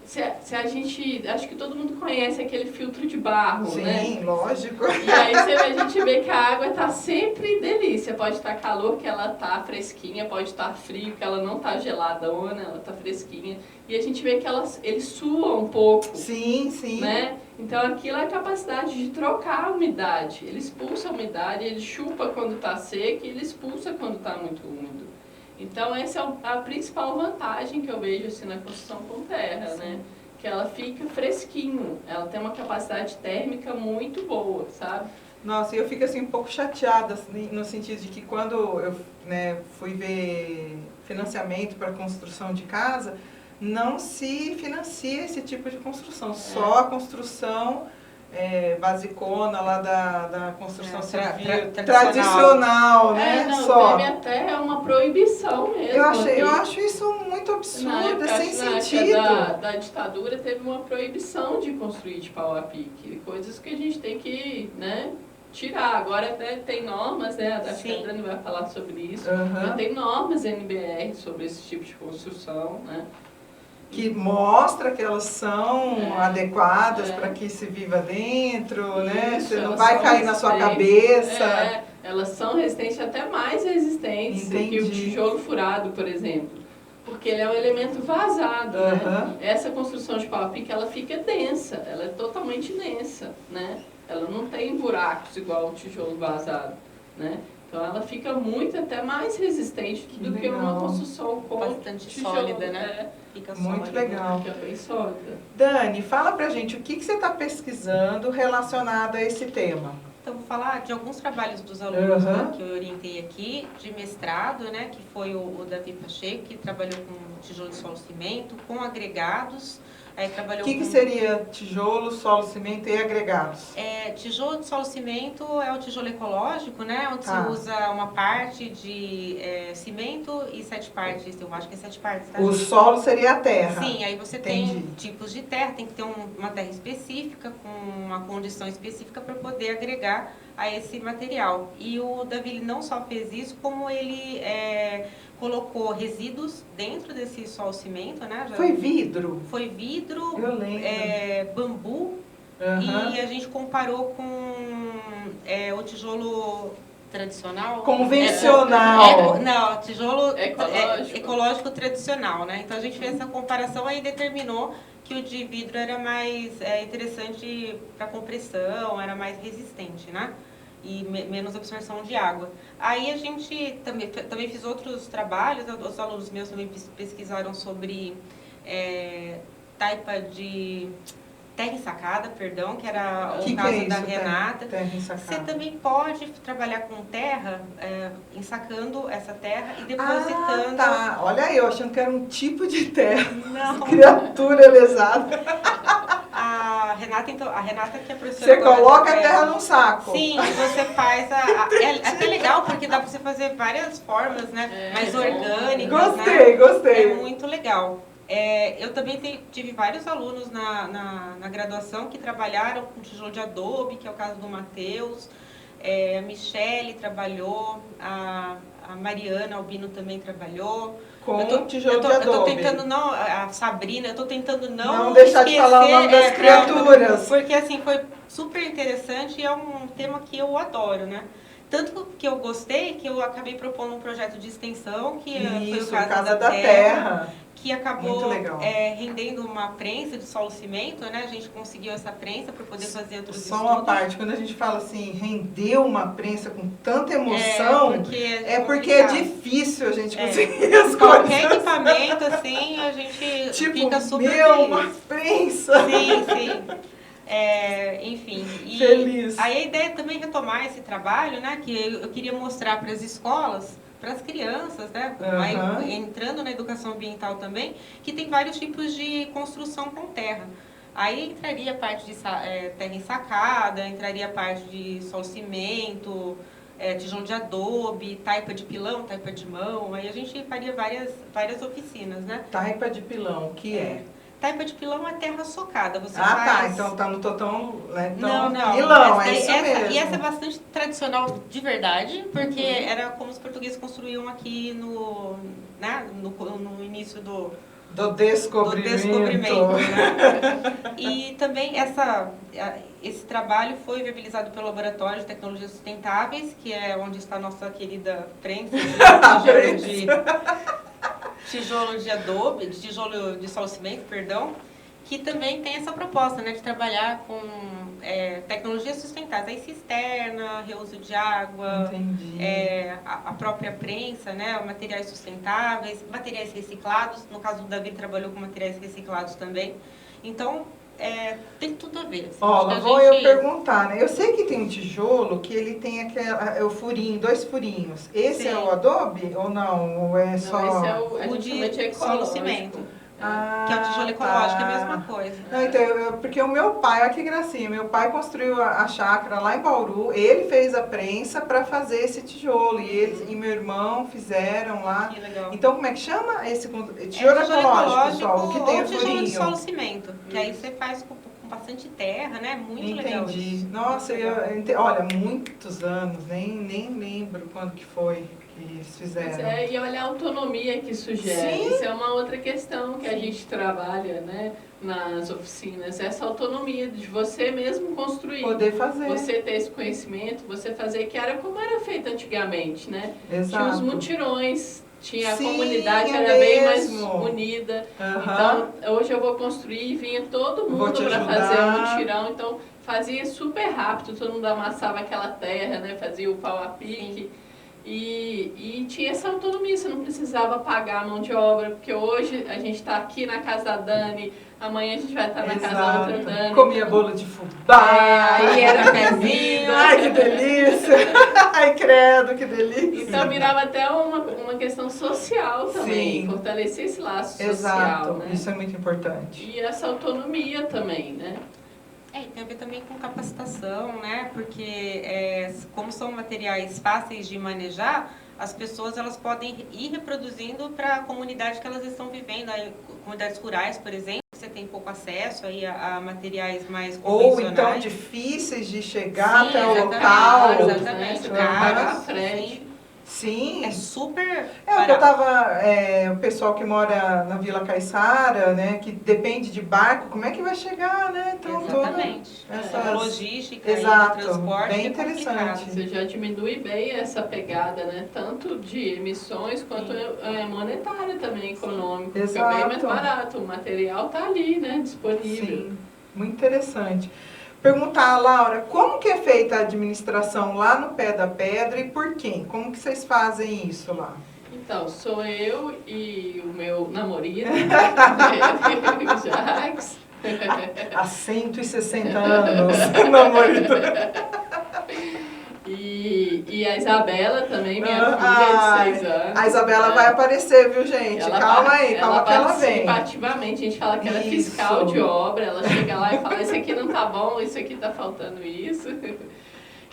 Se a gente, acho que todo mundo conhece aquele filtro de barro, né? Sim, lógico. E aí a gente vê que a água tá sempre delícia. Pode estar calor, que ela tá fresquinha, pode estar frio, que ela não tá geladona, ela tá fresquinha. E a gente vê que ele sua um pouco. Sim, sim. Né? Então aquilo é a capacidade de trocar a umidade. Ele expulsa a umidade, ele chupa quando tá seco e ele expulsa quando tá muito úmido. Então essa é a principal vantagem que eu vejo assim, na construção com terra, né? Que ela fica fresquinho, ela tem uma capacidade térmica muito boa, sabe? Nossa, eu fico assim um pouco chateada assim, no sentido de que quando eu fui ver financiamento para construção de casa, não se financia esse tipo de construção, só a construção basicona lá da construção civil, tradicional, né? Não, só. teve até uma proibição mesmo. Eu acho isso muito absurdo, sem sentido. Da ditadura teve uma proibição de construir de pau a pique, coisas que a gente tem que, né, tirar. Agora até tem normas, né? Acho que a Dani vai falar sobre isso. Já tem normas NBR sobre esse tipo de construção, né? Que mostra que elas são adequadas para que se viva dentro, né? Você não vai cair na sua cabeça. Elas são resistentes, até mais resistentes que o tijolo furado, por exemplo. Porque ele é um elemento vazado, né? Essa construção de pau a pique, ela fica densa, ela é totalmente densa, né? Ela não tem buracos igual o tijolo vazado, né? Então ela fica muito, até mais resistente do que uma construção com bastante tijolo, sólida, né? Fica muito sólida, legal. Fica bem sólida. Dani, fala pra gente o que você está pesquisando relacionado a esse tema. Então, vou falar de alguns trabalhos dos alunos que eu orientei aqui, de mestrado, né? Que foi o Davi Pacheco, que trabalhou com tijolo, solo, cimento, com agregados. Aí trabalhou O que seria tijolo, solo, cimento e agregados? Tijolo, solo, cimento é o tijolo ecológico, né? Onde se usa uma parte de cimento e 7 partes, eu acho que é 7 partes, tá? O solo seria a terra. Sim, aí você tem tipos de terra, tem que ter uma terra específica, com uma condição específica para poder agregar a esse material. E o Davi não só fez isso, como ele colocou resíduos dentro desse solo cimento, né? Foi vidro? Foi vidro, eu lembro. Bambu, e a gente comparou com o tijolo tradicional. Convencional. Não, tijolo ecológico tradicional, né? Então a gente fez essa comparação e determinou que o de vidro era mais interessante para compressão, era mais resistente, né? E menos absorção de água. Aí a gente também fiz outros trabalhos, os alunos meus também pesquisaram sobre taipa de terra ensacada, perdão, que era o caso da Renata. Você também pode trabalhar com terra, ensacando essa terra e depositando... Ah, tá. Olha aí, eu achando que era um tipo de terra. Não. Criatura lesada. A Renata que é professora... Você coloca a terra num saco. Sim, você faz é até legal, porque dá pra você fazer várias formas, né? Mais orgânicas, Gostei. É muito legal. Eu também tive vários alunos na graduação que trabalharam com tijolo de adobe, que é o caso do Matheus. A Michele trabalhou, a Mariana Albino também trabalhou. Com tijolo de adobe. Eu tô tentando não, a Sabrina, eu tô tentando não deixar de falar o nome das criaturas. Porque assim, foi super interessante e é um tema que eu adoro, né? Tanto que eu gostei que eu acabei propondo um projeto de extensão, que foi o Casa da Terra, que acabou rendendo uma prensa de solo cimento, né? A gente conseguiu essa prensa para poder fazer outros estudos. Só uma parte, quando a gente fala assim, rendeu uma prensa com tanta emoção, porque é difícil a gente conseguir as coisas. Qualquer equipamento, assim, a gente fica super feliz. Uma prensa! Sim. Enfim, feliz. Aí a ideia é também retomar esse trabalho, né? Que eu queria mostrar para as escolas, para as crianças, né? Entrando na educação ambiental também, que tem vários tipos de construção com terra. Aí entraria a parte de terra ensacada, entraria a parte de solo cimento, tijolo de adobe, taipa de pilão, taipa de mão. Aí a gente faria várias oficinas, né? Taipa de pilão, o que é? Taipa de pilão é terra socada. Você tá. Então tá no totão, né? Então, não. Pilão, é isso mesmo. E essa é bastante tradicional de verdade, porque era como os portugueses construíam aqui no início do descobrimento, né? E também esse trabalho foi viabilizado pelo Laboratório de Tecnologias Sustentáveis, que é onde está a nossa querida prensa tijolo de adobe, de tijolo de solo cimento, perdão, que também tem essa proposta, né, de trabalhar com tecnologias sustentáveis, cisterna, reuso de água, a própria prensa, né, materiais sustentáveis, materiais reciclados. No caso do Davi, trabalhou com materiais reciclados também. Então, tem tudo a ver. Assim, eu perguntar, né? Eu sei que tem um tijolo que ele tem o furinho, 2 furinhos. Esse é o adobe ou não? Ou é só... Não, esse é o de solo cimento. Que é o tijolo ecológico, é a mesma coisa. Não, então, porque o meu pai, olha que gracinha, meu pai construiu a chácara lá em Bauru, ele fez a prensa para fazer esse tijolo, e ele e meu irmão fizeram lá. Que legal. Então, como é que chama esse tijolo ecológico, pessoal? O que tem o tijolo de furinho? solo cimento, que aí você faz com bastante terra, né? Muito legal. Entendi. Nossa, olha, muitos anos, nem lembro quando que foi que eles fizeram. E olha a autonomia que isso gera. Sim. Isso é uma outra questão que a gente trabalha, né, nas oficinas. Essa autonomia de você mesmo construir. Poder fazer. Você ter esse conhecimento, você fazer, que era como era feito antigamente, né? Exato. Tinha os mutirões, tinha a Sim, comunidade, é era bem mais mesmo. unida. Então, hoje eu vou construir e vinha todo mundo para fazer o mutirão. Então, fazia super rápido, todo mundo amassava aquela terra, né? Fazia o pau a pique. E tinha essa autonomia, você não precisava pagar a mão de obra, porque hoje a gente está aqui na casa da Dani, amanhã a gente vai estar na casa da outra Dani. Comia bolo de fubá. Aí era pezinho. Ai, que delícia. Ai, credo, que delícia. Então virava até uma questão social também, Sim. fortalecer esse laço Exato, social. Né? isso é muito importante. E essa autonomia também, né? E tem a ver também com capacitação, né? Porque como são materiais fáceis de manejar, as pessoas elas podem ir reproduzindo para a comunidade que elas estão vivendo. Aí, comunidades rurais, por exemplo, você tem pouco acesso aí a materiais mais convencionais. Ou então difíceis de chegar Sim, até o exatamente, local. Exatamente, pagar frete. Sim. É super porque eu tava, o pessoal que mora na Vila Caiçara, né, que depende de barco, como é que vai chegar, né? Então, exatamente. Essa logística, exato, de transporte, bem interessante. Você já diminui bem essa pegada, né? Tanto de emissões quanto monetária também, econômico. Exato. Fica bem mais barato, o material está ali, né? Disponível. Sim, muito interessante. Perguntar, Laura, como que é feita a administração lá no Pé da Pedra e por quem? Como que vocês fazem isso lá? Então, sou eu e o meu namorado, o Jacques. Há 160 anos, namorado. E a Isabela também, minha filha de 6 anos. A Isabela vai aparecer, viu, gente? Calma aí, calma que ela vem. Ativamente, a gente fala que ela é fiscal de obra, ela chega lá e fala, isso aqui não tá bom, isso aqui tá faltando isso.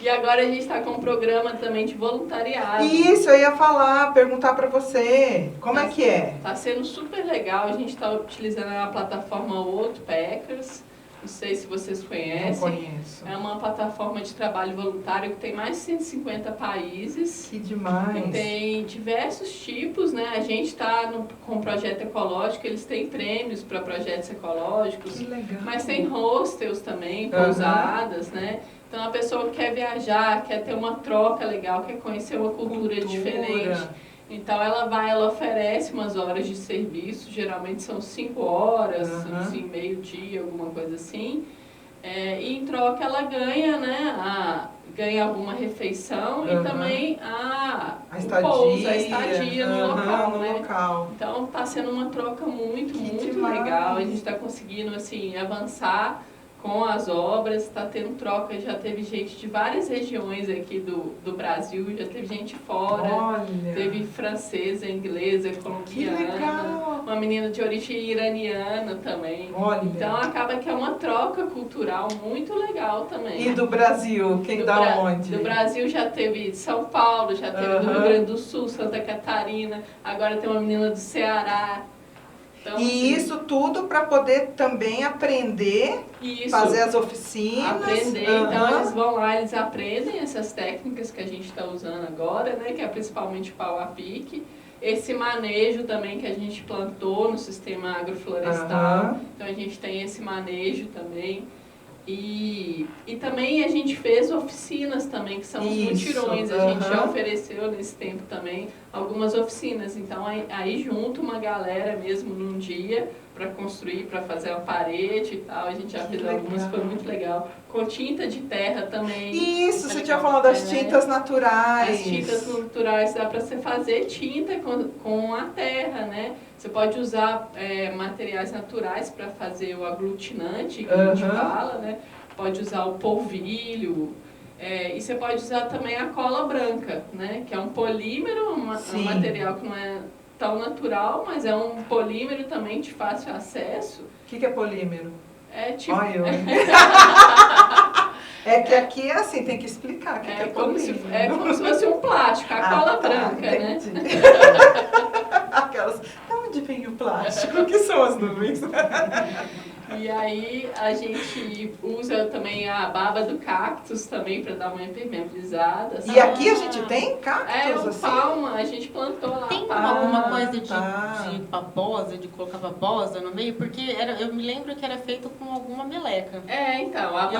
E agora a gente está com um programa também de voluntariado. Isso, eu ia falar, perguntar para você. Como é que é? Está sendo super legal. A gente está utilizando a plataforma Worldpackers. Não sei se vocês conhecem. Não conheço. É uma plataforma de trabalho voluntário que tem mais de 150 países. Que demais. Tem diversos tipos, né? A gente está com o projeto ecológico, eles têm prêmios para projetos ecológicos. Que legal. Mas tem hostels também, pousadas, né? Então a pessoa quer viajar, quer ter uma troca legal, quer conhecer uma cultura diferente. Então ela oferece umas horas de serviço, geralmente são 5 horas, assim, meio-dia, alguma coisa assim. E em troca ela ganha, né, ganha alguma refeição e também a estadia no local, né? Então está sendo uma troca muito legal. A gente está conseguindo assim, avançar com as obras, está tendo troca, já teve gente de várias regiões aqui do Brasil, já teve gente fora, teve francesa, inglesa, colombiana, uma menina de origem iraniana também. Então acaba que é uma troca cultural muito legal também. E do Brasil, quem da onde? Do Brasil já teve São Paulo, já teve do Rio Grande do Sul, Santa Catarina, agora tem uma menina do Ceará. Então, e assim, isso tudo para poder também aprender, fazer as oficinas. Então eles vão lá, eles aprendem essas técnicas que a gente está usando agora, né? Que é principalmente o pau a pique. Esse manejo também que a gente plantou no sistema agroflorestal. Então a gente tem esse manejo também. E também a gente fez oficinas também, que são os mutirões. A gente já ofereceu nesse tempo também algumas oficinas. Então aí junto uma galera mesmo num dia para construir, para fazer uma parede e tal. A gente já fez algumas, foi muito legal. Com tinta de terra também. Isso, você tinha falado das tintas naturais. As tintas naturais, dá para você fazer tinta com a terra, né? Você pode usar materiais naturais para fazer o aglutinante, que a gente fala, né? Pode usar o polvilho. E você pode usar também a cola branca, né? Que é um polímero, um material que não é tão natural, mas é um polímero também de fácil acesso. O que é polímero? É tipo... É que aqui é assim, tem que explicar o que é polímero. É como se fosse um plástico, a cola branca, entendi. né? Aquelas... De onde vem o plástico? O que são as nuvens? E aí a gente usa também a baba do cactus também para dar uma impermeabilizada. E aqui a gente tem cactus assim? Palma, a gente plantou lá. Tem alguma coisa de babosa, de colocar babosa no meio? Porque eu me lembro que era feito com alguma meleca. Então, ela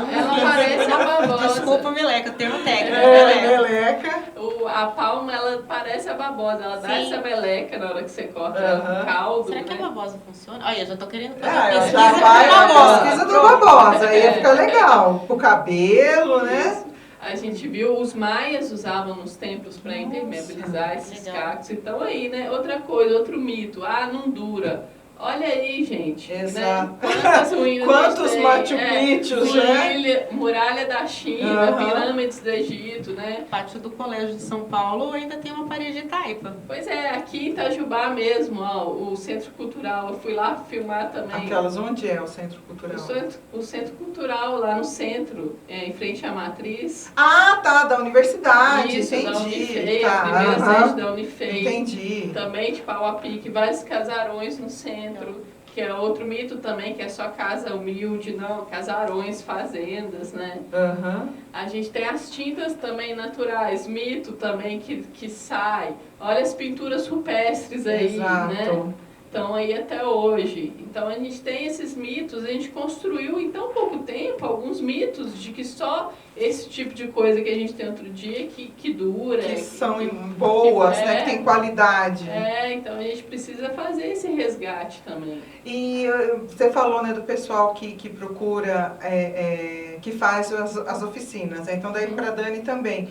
parece a babosa. Desculpa, meleca, termo técnico. Meleca. A palma, ela parece a babosa, ela dá essa meleca na hora que você corta o caldo. Será que a babosa funciona? Olha, eu já tô querendo fazer pesquisa do babosa, aí ia ficar legal. O cabelo, né? A gente viu, os maias usavam nos templos para impermeabilizar esses cactos. Então aí, né? Outra coisa, outro mito. Não dura. Olha aí, gente. Exato. Né? Quantas ruínas quantos Machu Picchus, né? Muralha da China, pirâmides do Egito, né? Pátio do Colégio de São Paulo ainda tem uma parede de taipa. Pois é, aqui em Itajubá mesmo, o Centro Cultural, eu fui lá filmar também. Aquelas, onde é o Centro Cultural? O Centro Cultural, lá no centro, em frente à Matriz. Da universidade, isso, entendi. Da Unifei, a primeira sede da Unifei. Entendi. Também de pau a pique, vários casarões no centro. Que é outro mito também, que é só casa humilde, não, casarões, fazendas, né? A gente tem as tintas também naturais, mito também que sai. Olha as pinturas rupestres aí, né? Estão aí até hoje. Então a gente tem esses mitos, a gente construiu em tão pouco tempo alguns mitos de que só esse tipo de coisa que a gente tem outro dia que dura. Que são boas, né? Que tem qualidade. Então a gente precisa fazer esse resgate também. E você falou, né, do pessoal que procura, que faz as oficinas, né? Então daí para a Dani também.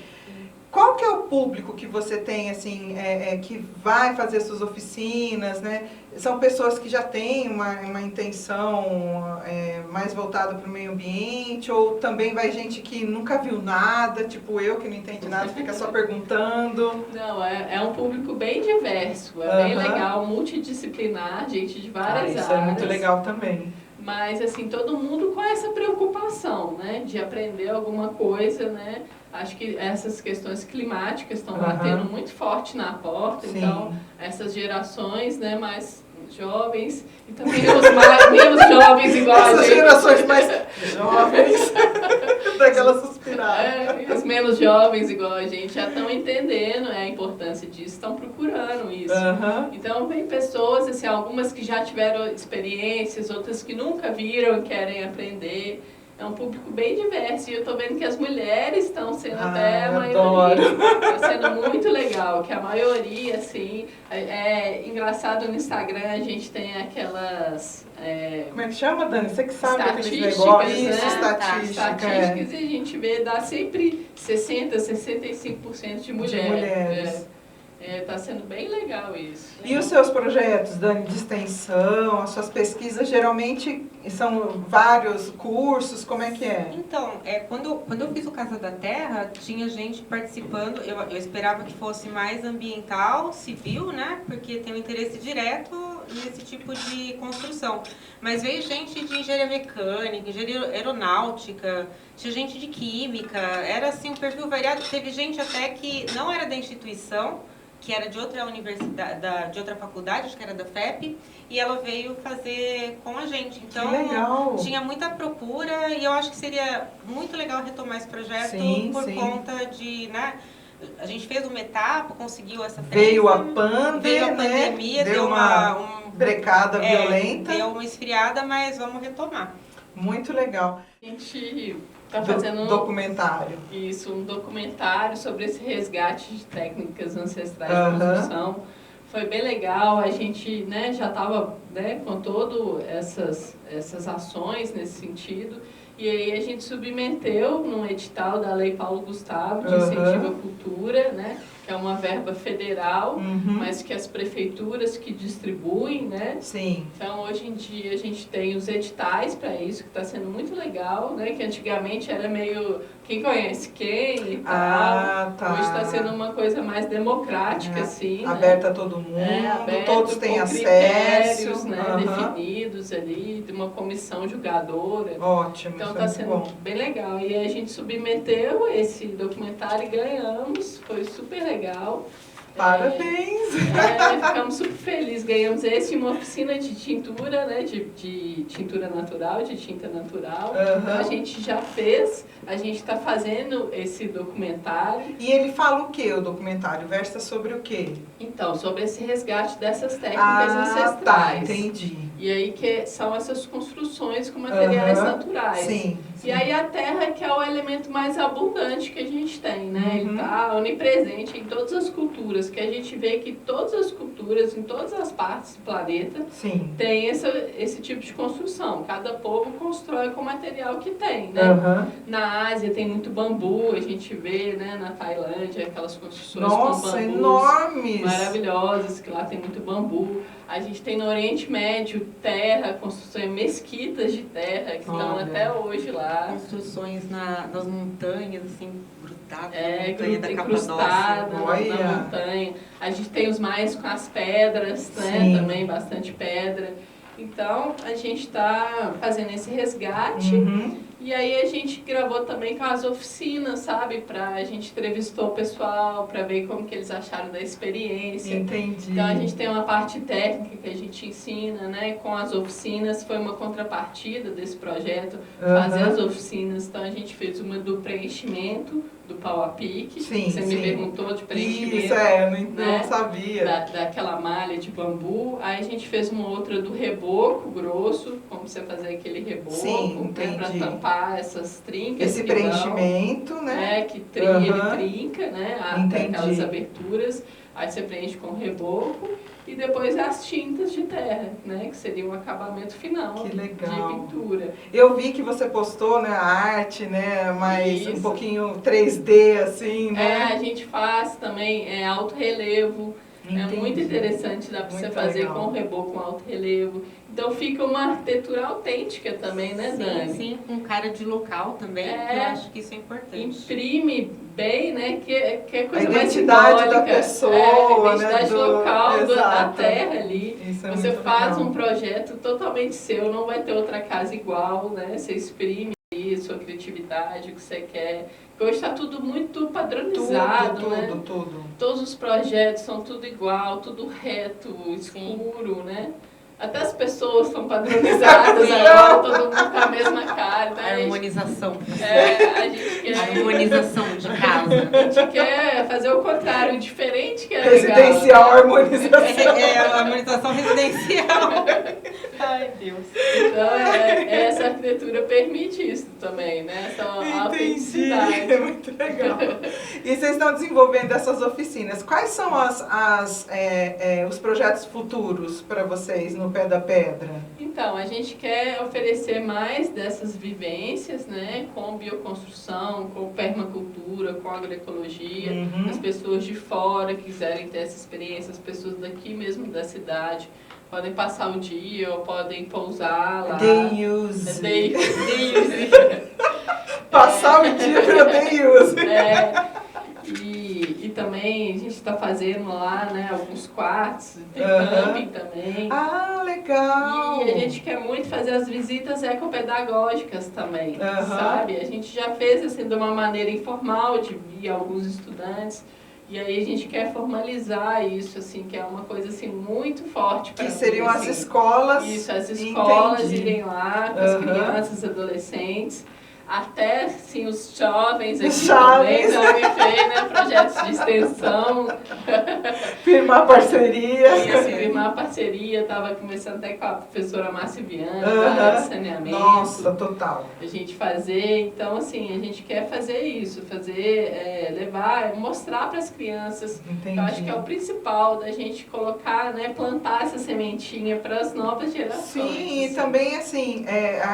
Qual que é o público que você tem, assim, que vai fazer suas oficinas, né? São pessoas que já têm uma intenção mais voltada para o meio ambiente, ou também vai gente que nunca viu nada, tipo eu, que não entende nada, fica só perguntando? Não, é um público bem diverso, bem legal, multidisciplinar, gente de várias áreas. Isso é muito legal também. Mas, assim, todo mundo com essa preocupação, né? De aprender alguma coisa, né? Acho que essas questões climáticas estão batendo muito forte na porta, Sim. então essas gerações, né, mais jovens e também os menos jovens igual a Essas gente. gerações mais jovens, daquela suspirada. Os menos jovens igual a gente já estão entendendo a importância disso, estão procurando isso. Então vem pessoas, assim, algumas que já tiveram experiências, outras que nunca viram e querem aprender. É um público bem diverso e eu estou vendo que as mulheres estão sendo até a maioria. Está sendo muito legal, que a maioria, assim, é engraçado no Instagram, a gente tem aquelas... Como é que chama, Dani? Você que sabe aqueles estatísticas, negócios. né? Isso, Estatísticas, e a gente vê, dá sempre 60%, 65% de mulheres. De mulheres. Está sendo bem legal isso. E os seus projetos, Dani, de extensão, as suas pesquisas, geralmente são vários cursos, como é que é? Então, quando eu fiz o Casa da Terra, tinha gente participando, eu esperava que fosse mais ambiental, civil, né? Porque tem um interesse direto nesse tipo de construção. Mas veio gente de engenharia mecânica, engenharia aeronáutica, tinha gente de química, era assim um perfil variado. Teve gente até que não era da instituição, que era de outra universidade, de outra faculdade, acho que era da FEP, e ela veio fazer com a gente. Então, tinha muita procura e eu acho que seria muito legal retomar esse projeto por conta de, né, a gente fez uma etapa, conseguiu essa frente. Veio a pandemia, deu uma brecada violenta. Deu uma esfriada, mas vamos retomar. Muito legal. A gente está fazendo documentário. Isso, um documentário sobre esse resgate de técnicas ancestrais de construção. Foi bem legal, a gente, né, já estava, né, com todas essas ações nesse sentido. E aí a gente submeteu num edital da Lei Paulo Gustavo de incentivo à cultura, né? Que é uma verba federal, mas que as prefeituras que distribuem, né? Sim. Então hoje em dia a gente tem os editais para isso, que está sendo muito legal, né? Que antigamente era meio quem conhece quem e tal. Tá. Hoje está sendo uma coisa mais democrática, assim. Aberta a todo mundo, todos têm acesso. Né, definidos ali, de uma comissão julgadora. Ótimo. Então está sendo bem legal. E a gente submeteu esse documentário e ganhamos, foi super legal. Parabéns! Ficamos super felizes, ganhamos esse e uma oficina de tintura, né, de tintura natural, de tinta natural. Então a gente já fez, a gente está fazendo esse documentário. E ele fala o que, o documentário? Versa sobre o quê? Então, sobre esse resgate dessas técnicas ancestrais. Tá, entendi. E aí que são essas construções com materiais naturais. Sim. E aí a terra que é o elemento mais abundante que a gente tem, né? Ele está onipresente em todas as culturas, que a gente vê que todas as culturas, em todas as partes do planeta, tem esse tipo de construção. Cada povo constrói com o material que tem, né? Na Ásia tem muito bambu, a gente vê, né, na Tailândia, aquelas construções com bambus enormes! Maravilhosas, que lá tem muito bambu. A gente tem no Oriente Médio terra, construções, mesquitas de terra, que estão até hoje lá. Construções nas montanhas, assim, grudadas na montanha da incrustada na montanha. A gente tem os maias com as pedras, né? Também bastante pedra. Então, a gente está fazendo esse resgate. E aí a gente gravou também com as oficinas, sabe? A gente entrevistou o pessoal para ver como que eles acharam da experiência. Entendi. Então a gente tem uma parte técnica que a gente ensina, né? Com as oficinas, foi uma contrapartida desse projeto, fazer as oficinas. Então a gente fez uma do preenchimento do pau a pique. Você me perguntou de preenchimento. Isso, eu não sabia. Daquela malha de bambu. Aí a gente fez uma outra do reboco grosso, como você fazer aquele reboco, né, para tampar essas trincas. Esse preenchimento, né? Que ele trinca, né? Aquelas aberturas. Aí você preenche com reboco. E depois as tintas de terra, né? Que seria um acabamento final de pintura. Eu vi que você postou, né, a arte, né? Mas um pouquinho 3D, assim, né? A gente faz também alto relevo. É muito interessante, dá para você fazer com reboco, com alto relevo. Então fica uma arquitetura autêntica também, né, Dani? Sim, com cara de local também, eu acho que isso é importante. Imprime bem, né, que é coisa mais simbólica. A identidade da pessoa, a identidade local da terra ali. Isso é você faz um projeto totalmente seu, não vai ter outra casa igual, né? Você exprime aí a sua criatividade, o que você quer. Hoje está tudo muito padronizado, né? Tudo. Todos os projetos são tudo igual, tudo reto, escuro, né? Até as pessoas são padronizadas agora, todo mundo com a mesma cara. Então Harmonização. A gente quer... Harmonização de casa. A gente quer fazer o contrário, diferente que é Residencial, legal, né? harmonização. A harmonização residencial. Ai, Deus. Então, essa arquitetura permite isso também, né? Essa autenticidade. É muito legal. E vocês estão desenvolvendo essas oficinas. Quais são os projetos futuros para vocês no Pé da Pedra? Então, a gente quer oferecer mais dessas vivências, né? Com bioconstrução, com permacultura, com agroecologia. As pessoas de fora que quiserem ter essa experiência, as pessoas daqui mesmo da cidade, podem passar o dia ou podem pousar lá. Day use. Day use. Passar o dia para day use. E também a gente está fazendo lá, né, alguns quartos, tem camping também. Ah, legal! E a gente quer muito fazer as visitas ecopedagógicas também, sabe? A gente já fez assim de uma maneira informal, de vir alguns estudantes. E aí a gente quer formalizar isso, assim, que é uma coisa assim muito forte para que seriam as escolas. Isso, as escolas irem lá com as crianças, adolescentes, até assim os jovens aqui também, já me fez, né, projetos de extensão. Firmar parceria. Isso, firmar parceria, estava começando até com a professora Márcia Viana, da área de saneamento. Nossa, total. A gente fazer, então assim, a gente quer fazer isso, levar, mostrar para as crianças. Entendi. Eu acho que é o principal da gente colocar, né, plantar essa sementinha para as novas gerações. Sim, e também assim,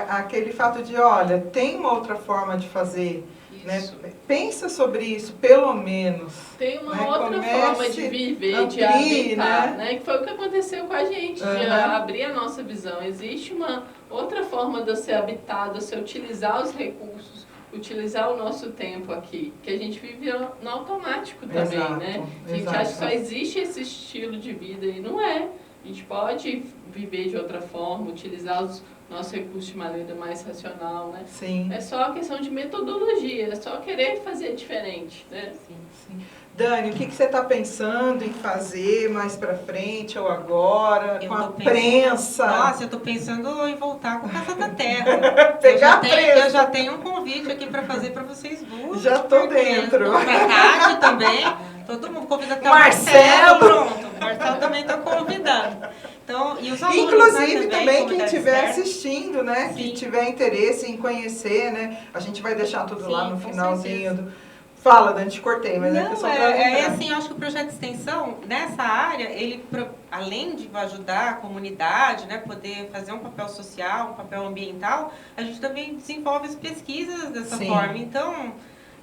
aquele fato de, olha, tem uma outra forma de fazer. Né? Pensa sobre isso, pelo menos. Tem uma outra forma de viver, de habitar, né? Que foi o que aconteceu com a gente, de abrir a nossa visão. Existe uma outra forma de você habitar, de você utilizar os recursos, utilizar o nosso tempo aqui, que a gente vive no automático também, né? A gente acha que só existe esse estilo de vida e não é. A gente pode viver de outra forma, utilizar os nossos recursos de maneira mais racional, né? Sim. É só questão de metodologia, é só querer fazer diferente, né? Sim. Dani, o que você está pensando em fazer mais para frente ou agora, com a prensa? Nossa, eu estou pensando em voltar com a Casa da Terra. Pegar a prensa. Eu já tenho um convite aqui para fazer para vocês duas. Já estou dentro. Para a Tati também. Todo mundo convida até Marcelo. Pronto, o Marcelo também está convidado. Então, e os alunos, inclusive né, também quem estiver assistindo, né, Sim. que tiver interesse em conhecer, né, a gente vai deixar tudo lá no finalzinho do... Fala, Dani, te cortei, mas não, é só para lembrar. assim, eu acho que o projeto de extensão, nessa área, ele, além de ajudar a comunidade, né, poder fazer um papel social, um papel ambiental, a gente também desenvolve as pesquisas dessa forma. Então...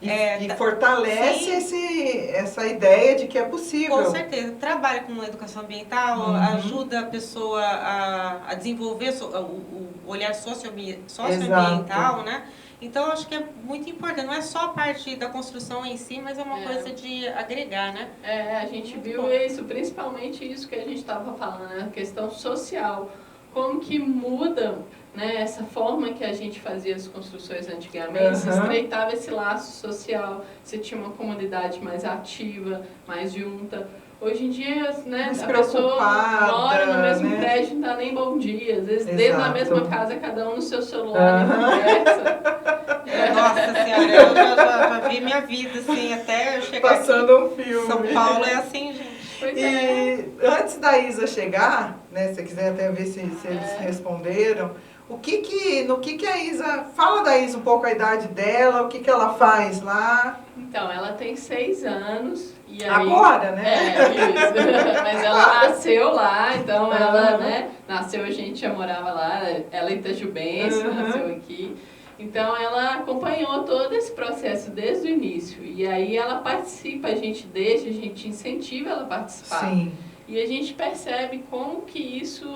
E fortalece essa ideia de que é possível. Com certeza. Trabalha com educação ambiental, ajuda a pessoa a desenvolver o olhar socioambiental, né? Então, eu acho que é muito importante. Não é só a parte da construção em si, mas é uma coisa de agregar, né? A gente viu isso, principalmente isso que a gente estava falando, né? A questão social. Como que muda, né, essa forma que a gente fazia as construções antigamente, se estreitava esse laço social, você tinha uma comunidade mais ativa, mais junta. Hoje em dia, né, a pessoa mora no mesmo prédio, não dá nem bom dia. Às vezes, dentro da mesma casa, cada um no seu celular e conversa. Nossa Senhora, eu já vi minha vida, assim, até eu chegar passando aqui. Um filme. São Paulo é assim, gente. E antes da Isa chegar, né, se você quiser até ver se eles responderam, no que a Isa... Fala da Isa um pouco a idade dela, o que ela faz lá. Então, ela tem 6 anos. E aí, agora, né? Isso. Mas ela nasceu lá, então ela, né, nasceu, a gente já morava lá, ela em Itajubense, nasceu aqui. Então ela acompanhou todo esse processo desde o início. E aí ela participa, a gente incentiva ela a participar. Sim. E a gente percebe como que isso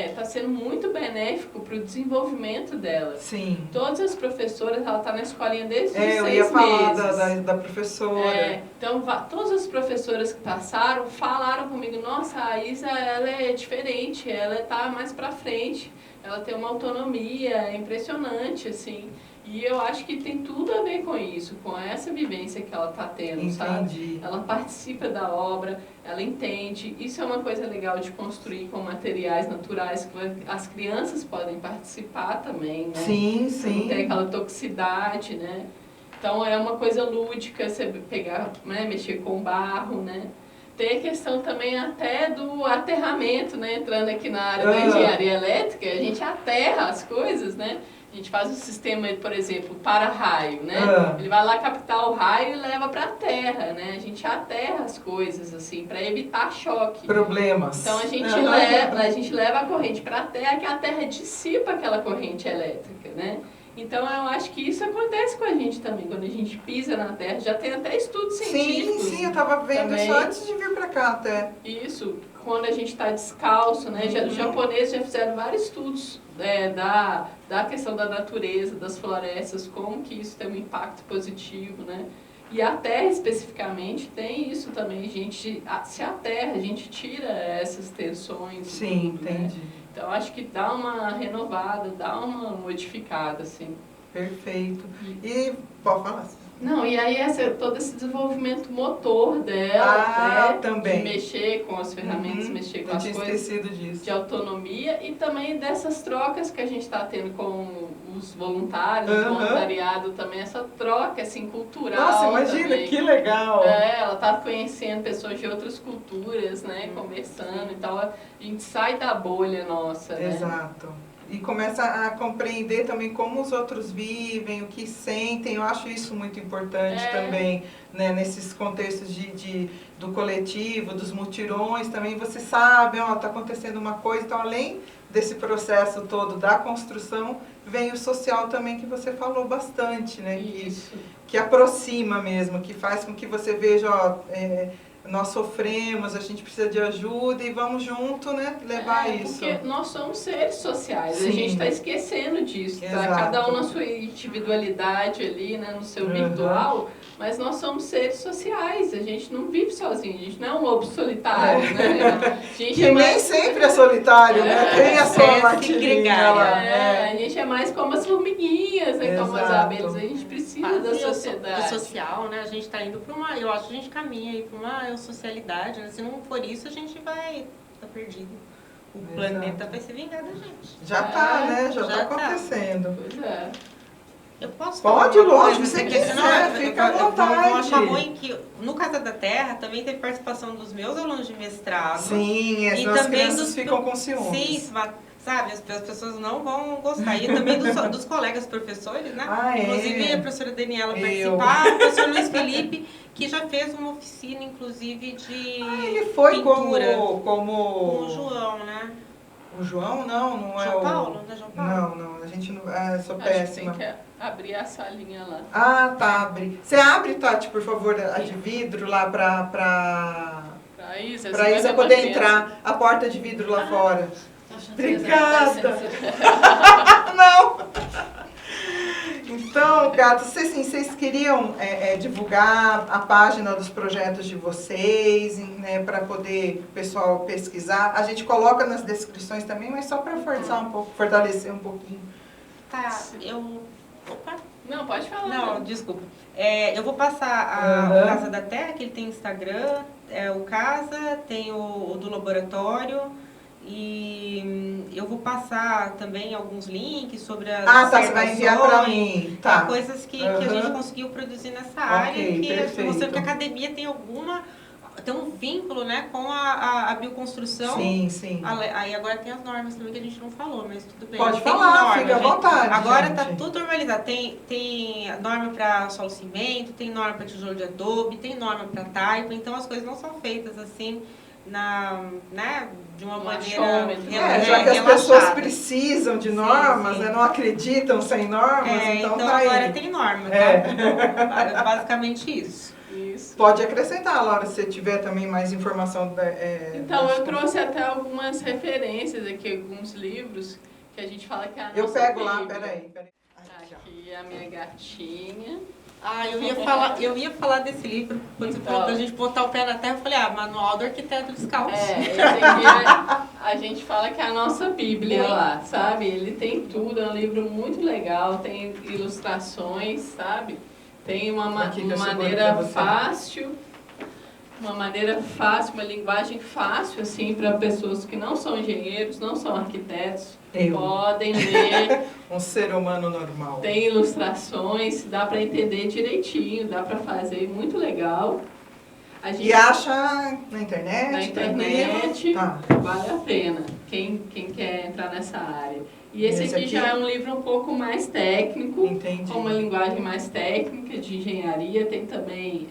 está sendo muito benéfico para o desenvolvimento dela. Sim. Todas as professoras, ela está na escolinha desde os 6 meses. Eu ia falar da professora. Então, todas as professoras que passaram falaram comigo, nossa, a Isa, ela é diferente, ela está mais para frente. ela tem uma autonomia impressionante, assim. E eu acho que tem tudo a ver com isso, com essa vivência que ela está tendo, sabe? Ela participa da obra, ela entende. Isso é uma coisa legal de construir com materiais naturais, que as crianças podem participar também, né? Sim, sim. Não tem aquela toxicidade, né? Então é uma coisa lúdica, você pegar, né, mexer com barro, né? Tem a questão também até do aterramento, né? Entrando aqui na área da engenharia elétrica, a gente aterra as coisas, né? A gente faz um sistema, por exemplo, para-raio, né? Ele vai lá captar o raio e leva para a terra, né? A gente aterra as coisas, assim, para evitar choque. Problemas. Então a gente leva a corrente para a terra, que a terra dissipa aquela corrente elétrica, né? Então eu acho que isso acontece com a gente também, quando a gente pisa na terra, já tem até estudos científicos. Sim, eu estava vendo também. isso antes de vir para cá até. Isso, quando a gente está descalço, né? Os japoneses já fizeram vários estudos da questão da natureza, das florestas, como que isso tem um impacto positivo, né? E a terra especificamente tem isso também, a gente se aterra, a gente tira essas tensões. Sim, tudo, entendi. Né? Então acho que dá uma renovada, dá uma modificada, assim. Perfeito. E pode falar. Não, e aí todo esse desenvolvimento motor dela, né, também. de mexer com as ferramentas, mexer com as coisas, esquecido disso. de autonomia e também dessas trocas que a gente está tendo com os voluntários, o voluntariado também, essa troca assim, cultural. Nossa, imagina, também. Que legal! Ela está conhecendo pessoas de outras culturas, né, conversando e tal. A gente sai da bolha nossa, né? Exato. E começa a compreender também como os outros vivem, o que sentem. Eu acho isso muito importante também, né? Nesses contextos do coletivo, dos mutirões também. Você sabe, está acontecendo uma coisa. Então, além desse processo todo da construção, vem o social também, que você falou bastante, né? Isso. Que aproxima mesmo, que faz com que você veja, nós sofremos, a gente precisa de ajuda e vamos junto, né, levar isso. Porque nós somos seres sociais, Sim. a gente está esquecendo disso, tá? Cada um na sua individualidade ali, né, no seu virtual, mas nós somos seres sociais, a gente não vive sozinho, a gente não é um lobo solitário, né? A gente que nem sempre é solitário, né? Tem a sua matilhinha lá. A gente é mais como as formiguinhas, né, como as abelhas, a gente precisa da sociedade. Do social, né? A gente está indo para uma, eu acho que a gente caminha aí para uma socialidade, né? Se não for isso, a gente vai estar perdido. O planeta vai se vingar da gente. Já está, né? Já está acontecendo. Pois é. Eu posso Pode, lógico, você quiser, fica à vontade. Vamos achar ruim que, no Casa da Terra, também teve participação dos meus alunos de mestrado. Sim, e as também crianças ficam com ciúmes. Sim, sabe, as pessoas não vão gostar. E também dos colegas professores, né? Inclusive a professora Daniela participar, o professor Luiz Felipe, que já fez uma oficina, inclusive, de ele foi pintura. como Com o João, né? O João? Não é João o... Paulo? Não é João Paulo? Não, a gente não... sou Acho péssima. que tem que abrir a salinha lá. Abre. Você abre, Tati, por favor, a de vidro lá pra Isa poder entrar. A porta de vidro lá fora. Obrigada. Não. Então, gato, vocês queriam divulgar a página dos projetos de vocês, né, para poder o pessoal pesquisar. A gente coloca nas descrições também, mas só para fortalecer um pouquinho. Tá, Opa. Não, pode falar. Não, desculpa. Eu vou passar o Casa da Terra, que ele tem Instagram, o Casa, tem o do laboratório. E eu vou passar também alguns links sobre as você vai enviar para mim. Tá. Coisas que a gente conseguiu produzir nessa área, que mostrando que a academia tem um vínculo, né, com a bioconstrução. Sim. Aí agora tem as normas também que a gente não falou, mas tudo bem. Pode falar, fica à vontade. Agora está tudo normalizado. Tem norma para solo cimento, tem norma para tijolo de adobe, tem norma para taipa, então as coisas não são feitas assim de uma maneira já que as pessoas precisam de normas, né, não acreditam sem normas, então tá aí. Agora tem norma, tá? Basicamente isso. Pode acrescentar, Laura, se você tiver também mais informação. Então, eu trouxe até algumas referências aqui, alguns livros que a gente fala que é a nossa Eu pego lá, Bíblia. peraí. Aqui a minha gatinha. Ah, eu ia falar desse livro. Quando você falou pra gente botar o pé na terra, eu falei, Manual do Arquiteto Descalço. Esse aqui a gente fala que é a nossa Bíblia lá, sabe? Ele tem tudo, é um livro muito legal, tem ilustrações, sabe? Tem uma maneira fácil, uma linguagem fácil, assim, para pessoas que não são engenheiros, não são arquitetos, podem ler. Um ser humano normal. Tem ilustrações, dá para entender direitinho, dá para fazer, muito legal. E acha na internet? Na internet, tá. Vale a pena, quem quer entrar nessa área. E esse aqui já é um livro um pouco mais técnico, entendi, com uma linguagem mais técnica de engenharia, tem também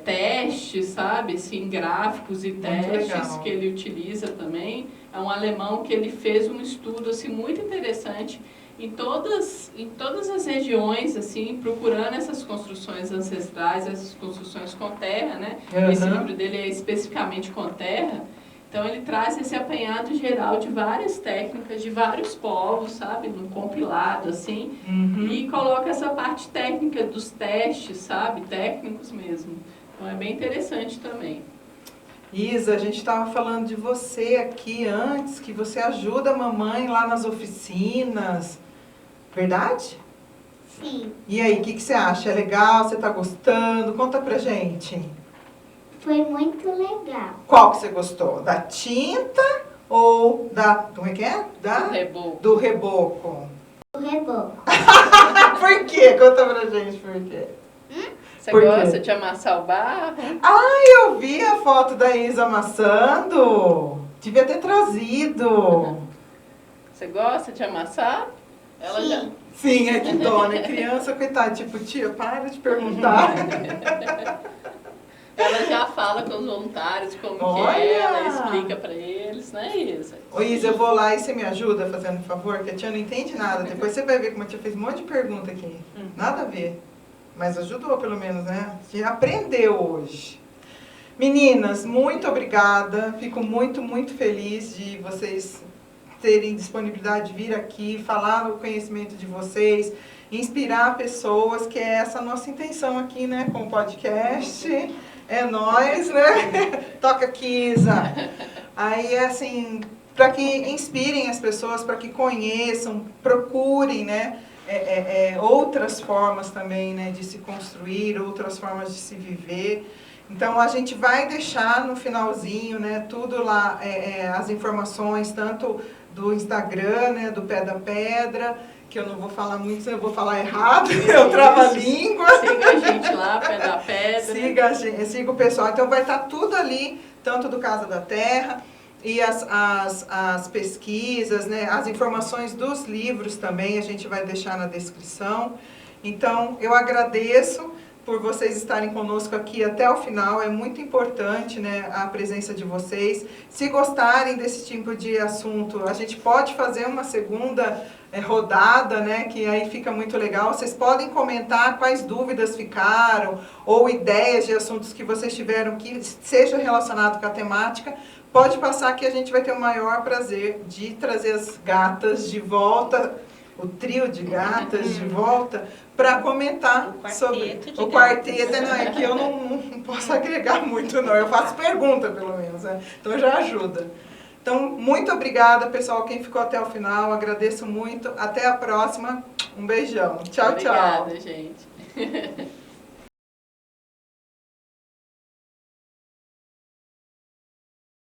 testes, sabe, assim, gráficos e testes que ele utiliza também. É um alemão que ele fez um estudo assim, muito interessante em todas as regiões, assim, procurando essas construções ancestrais, essas construções com terra, né? Esse livro dele é especificamente com terra. Então ele traz esse apanhado geral de várias técnicas, de vários povos, sabe, num compilado, assim, e coloca essa parte técnica dos testes, sabe, técnicos mesmo. Então é bem interessante também. Isa, a gente estava falando de você aqui antes, que você ajuda a mamãe lá nas oficinas, verdade? Sim. E aí, o que você acha? É legal? Você está gostando? Conta pra gente. Foi muito legal. Qual que você gostou? Da tinta ou da... Como é que é? Do reboco. Do reboco. Por quê? Conta pra gente por quê. Você gosta de amassar o barro? Eu vi a foto da Isa amassando. Devia ter trazido. Você gosta de amassar? Ela já... Sim, é que dó, né? Criança, coitada, tipo, tia, para de perguntar. Ela já fala com os voluntários como que é, ela explica pra eles, né, Isa? Ô Isa, eu vou lá e você me ajuda fazendo um favor, que a tia não entende nada. Depois você vai ver como a tia fez um monte de pergunta aqui. Nada a ver. Mas ajudou pelo menos, né? A gente aprendeu hoje. Meninas, muito obrigada. Fico muito, muito feliz de vocês terem disponibilidade de vir aqui, falar o conhecimento de vocês, inspirar pessoas, que é essa a nossa intenção aqui, né? Com o podcast. É nós, né? Toca aqui, Isa. Aí, assim, para que inspirem as pessoas, para que conheçam, procurem, né? Outras formas também, né? De se construir, outras formas de se viver. Então, a gente vai deixar no finalzinho, né? Tudo lá, as informações, tanto do Instagram, né? Do Pé da Pedra, que eu não vou falar muito, eu vou falar errado, eu travo a língua. Siga a gente lá, Pé da Pedra. Siga o pessoal. Então vai estar tudo ali, tanto do Casa da Terra, e as pesquisas, né, as informações dos livros também, a gente vai deixar na descrição. Então, eu agradeço por vocês estarem conosco aqui até o final, é muito importante, né, a presença de vocês. Se gostarem desse tipo de assunto, a gente pode fazer uma segunda rodada, né, que aí fica muito legal. Vocês podem comentar quais dúvidas ficaram, ou ideias de assuntos que vocês tiveram que sejam relacionados com a temática. Pode passar que a gente vai ter o maior prazer de trazer as gatas de volta, o trio de gatas de volta, para comentar sobre o quarteto. Não, é que eu não posso agregar muito, não. Eu faço pergunta, pelo menos, né? Então já ajuda. Então, muito obrigada, pessoal, quem ficou até o final. Agradeço muito. Até a próxima. Um beijão. Tchau, tchau. Obrigada, gente.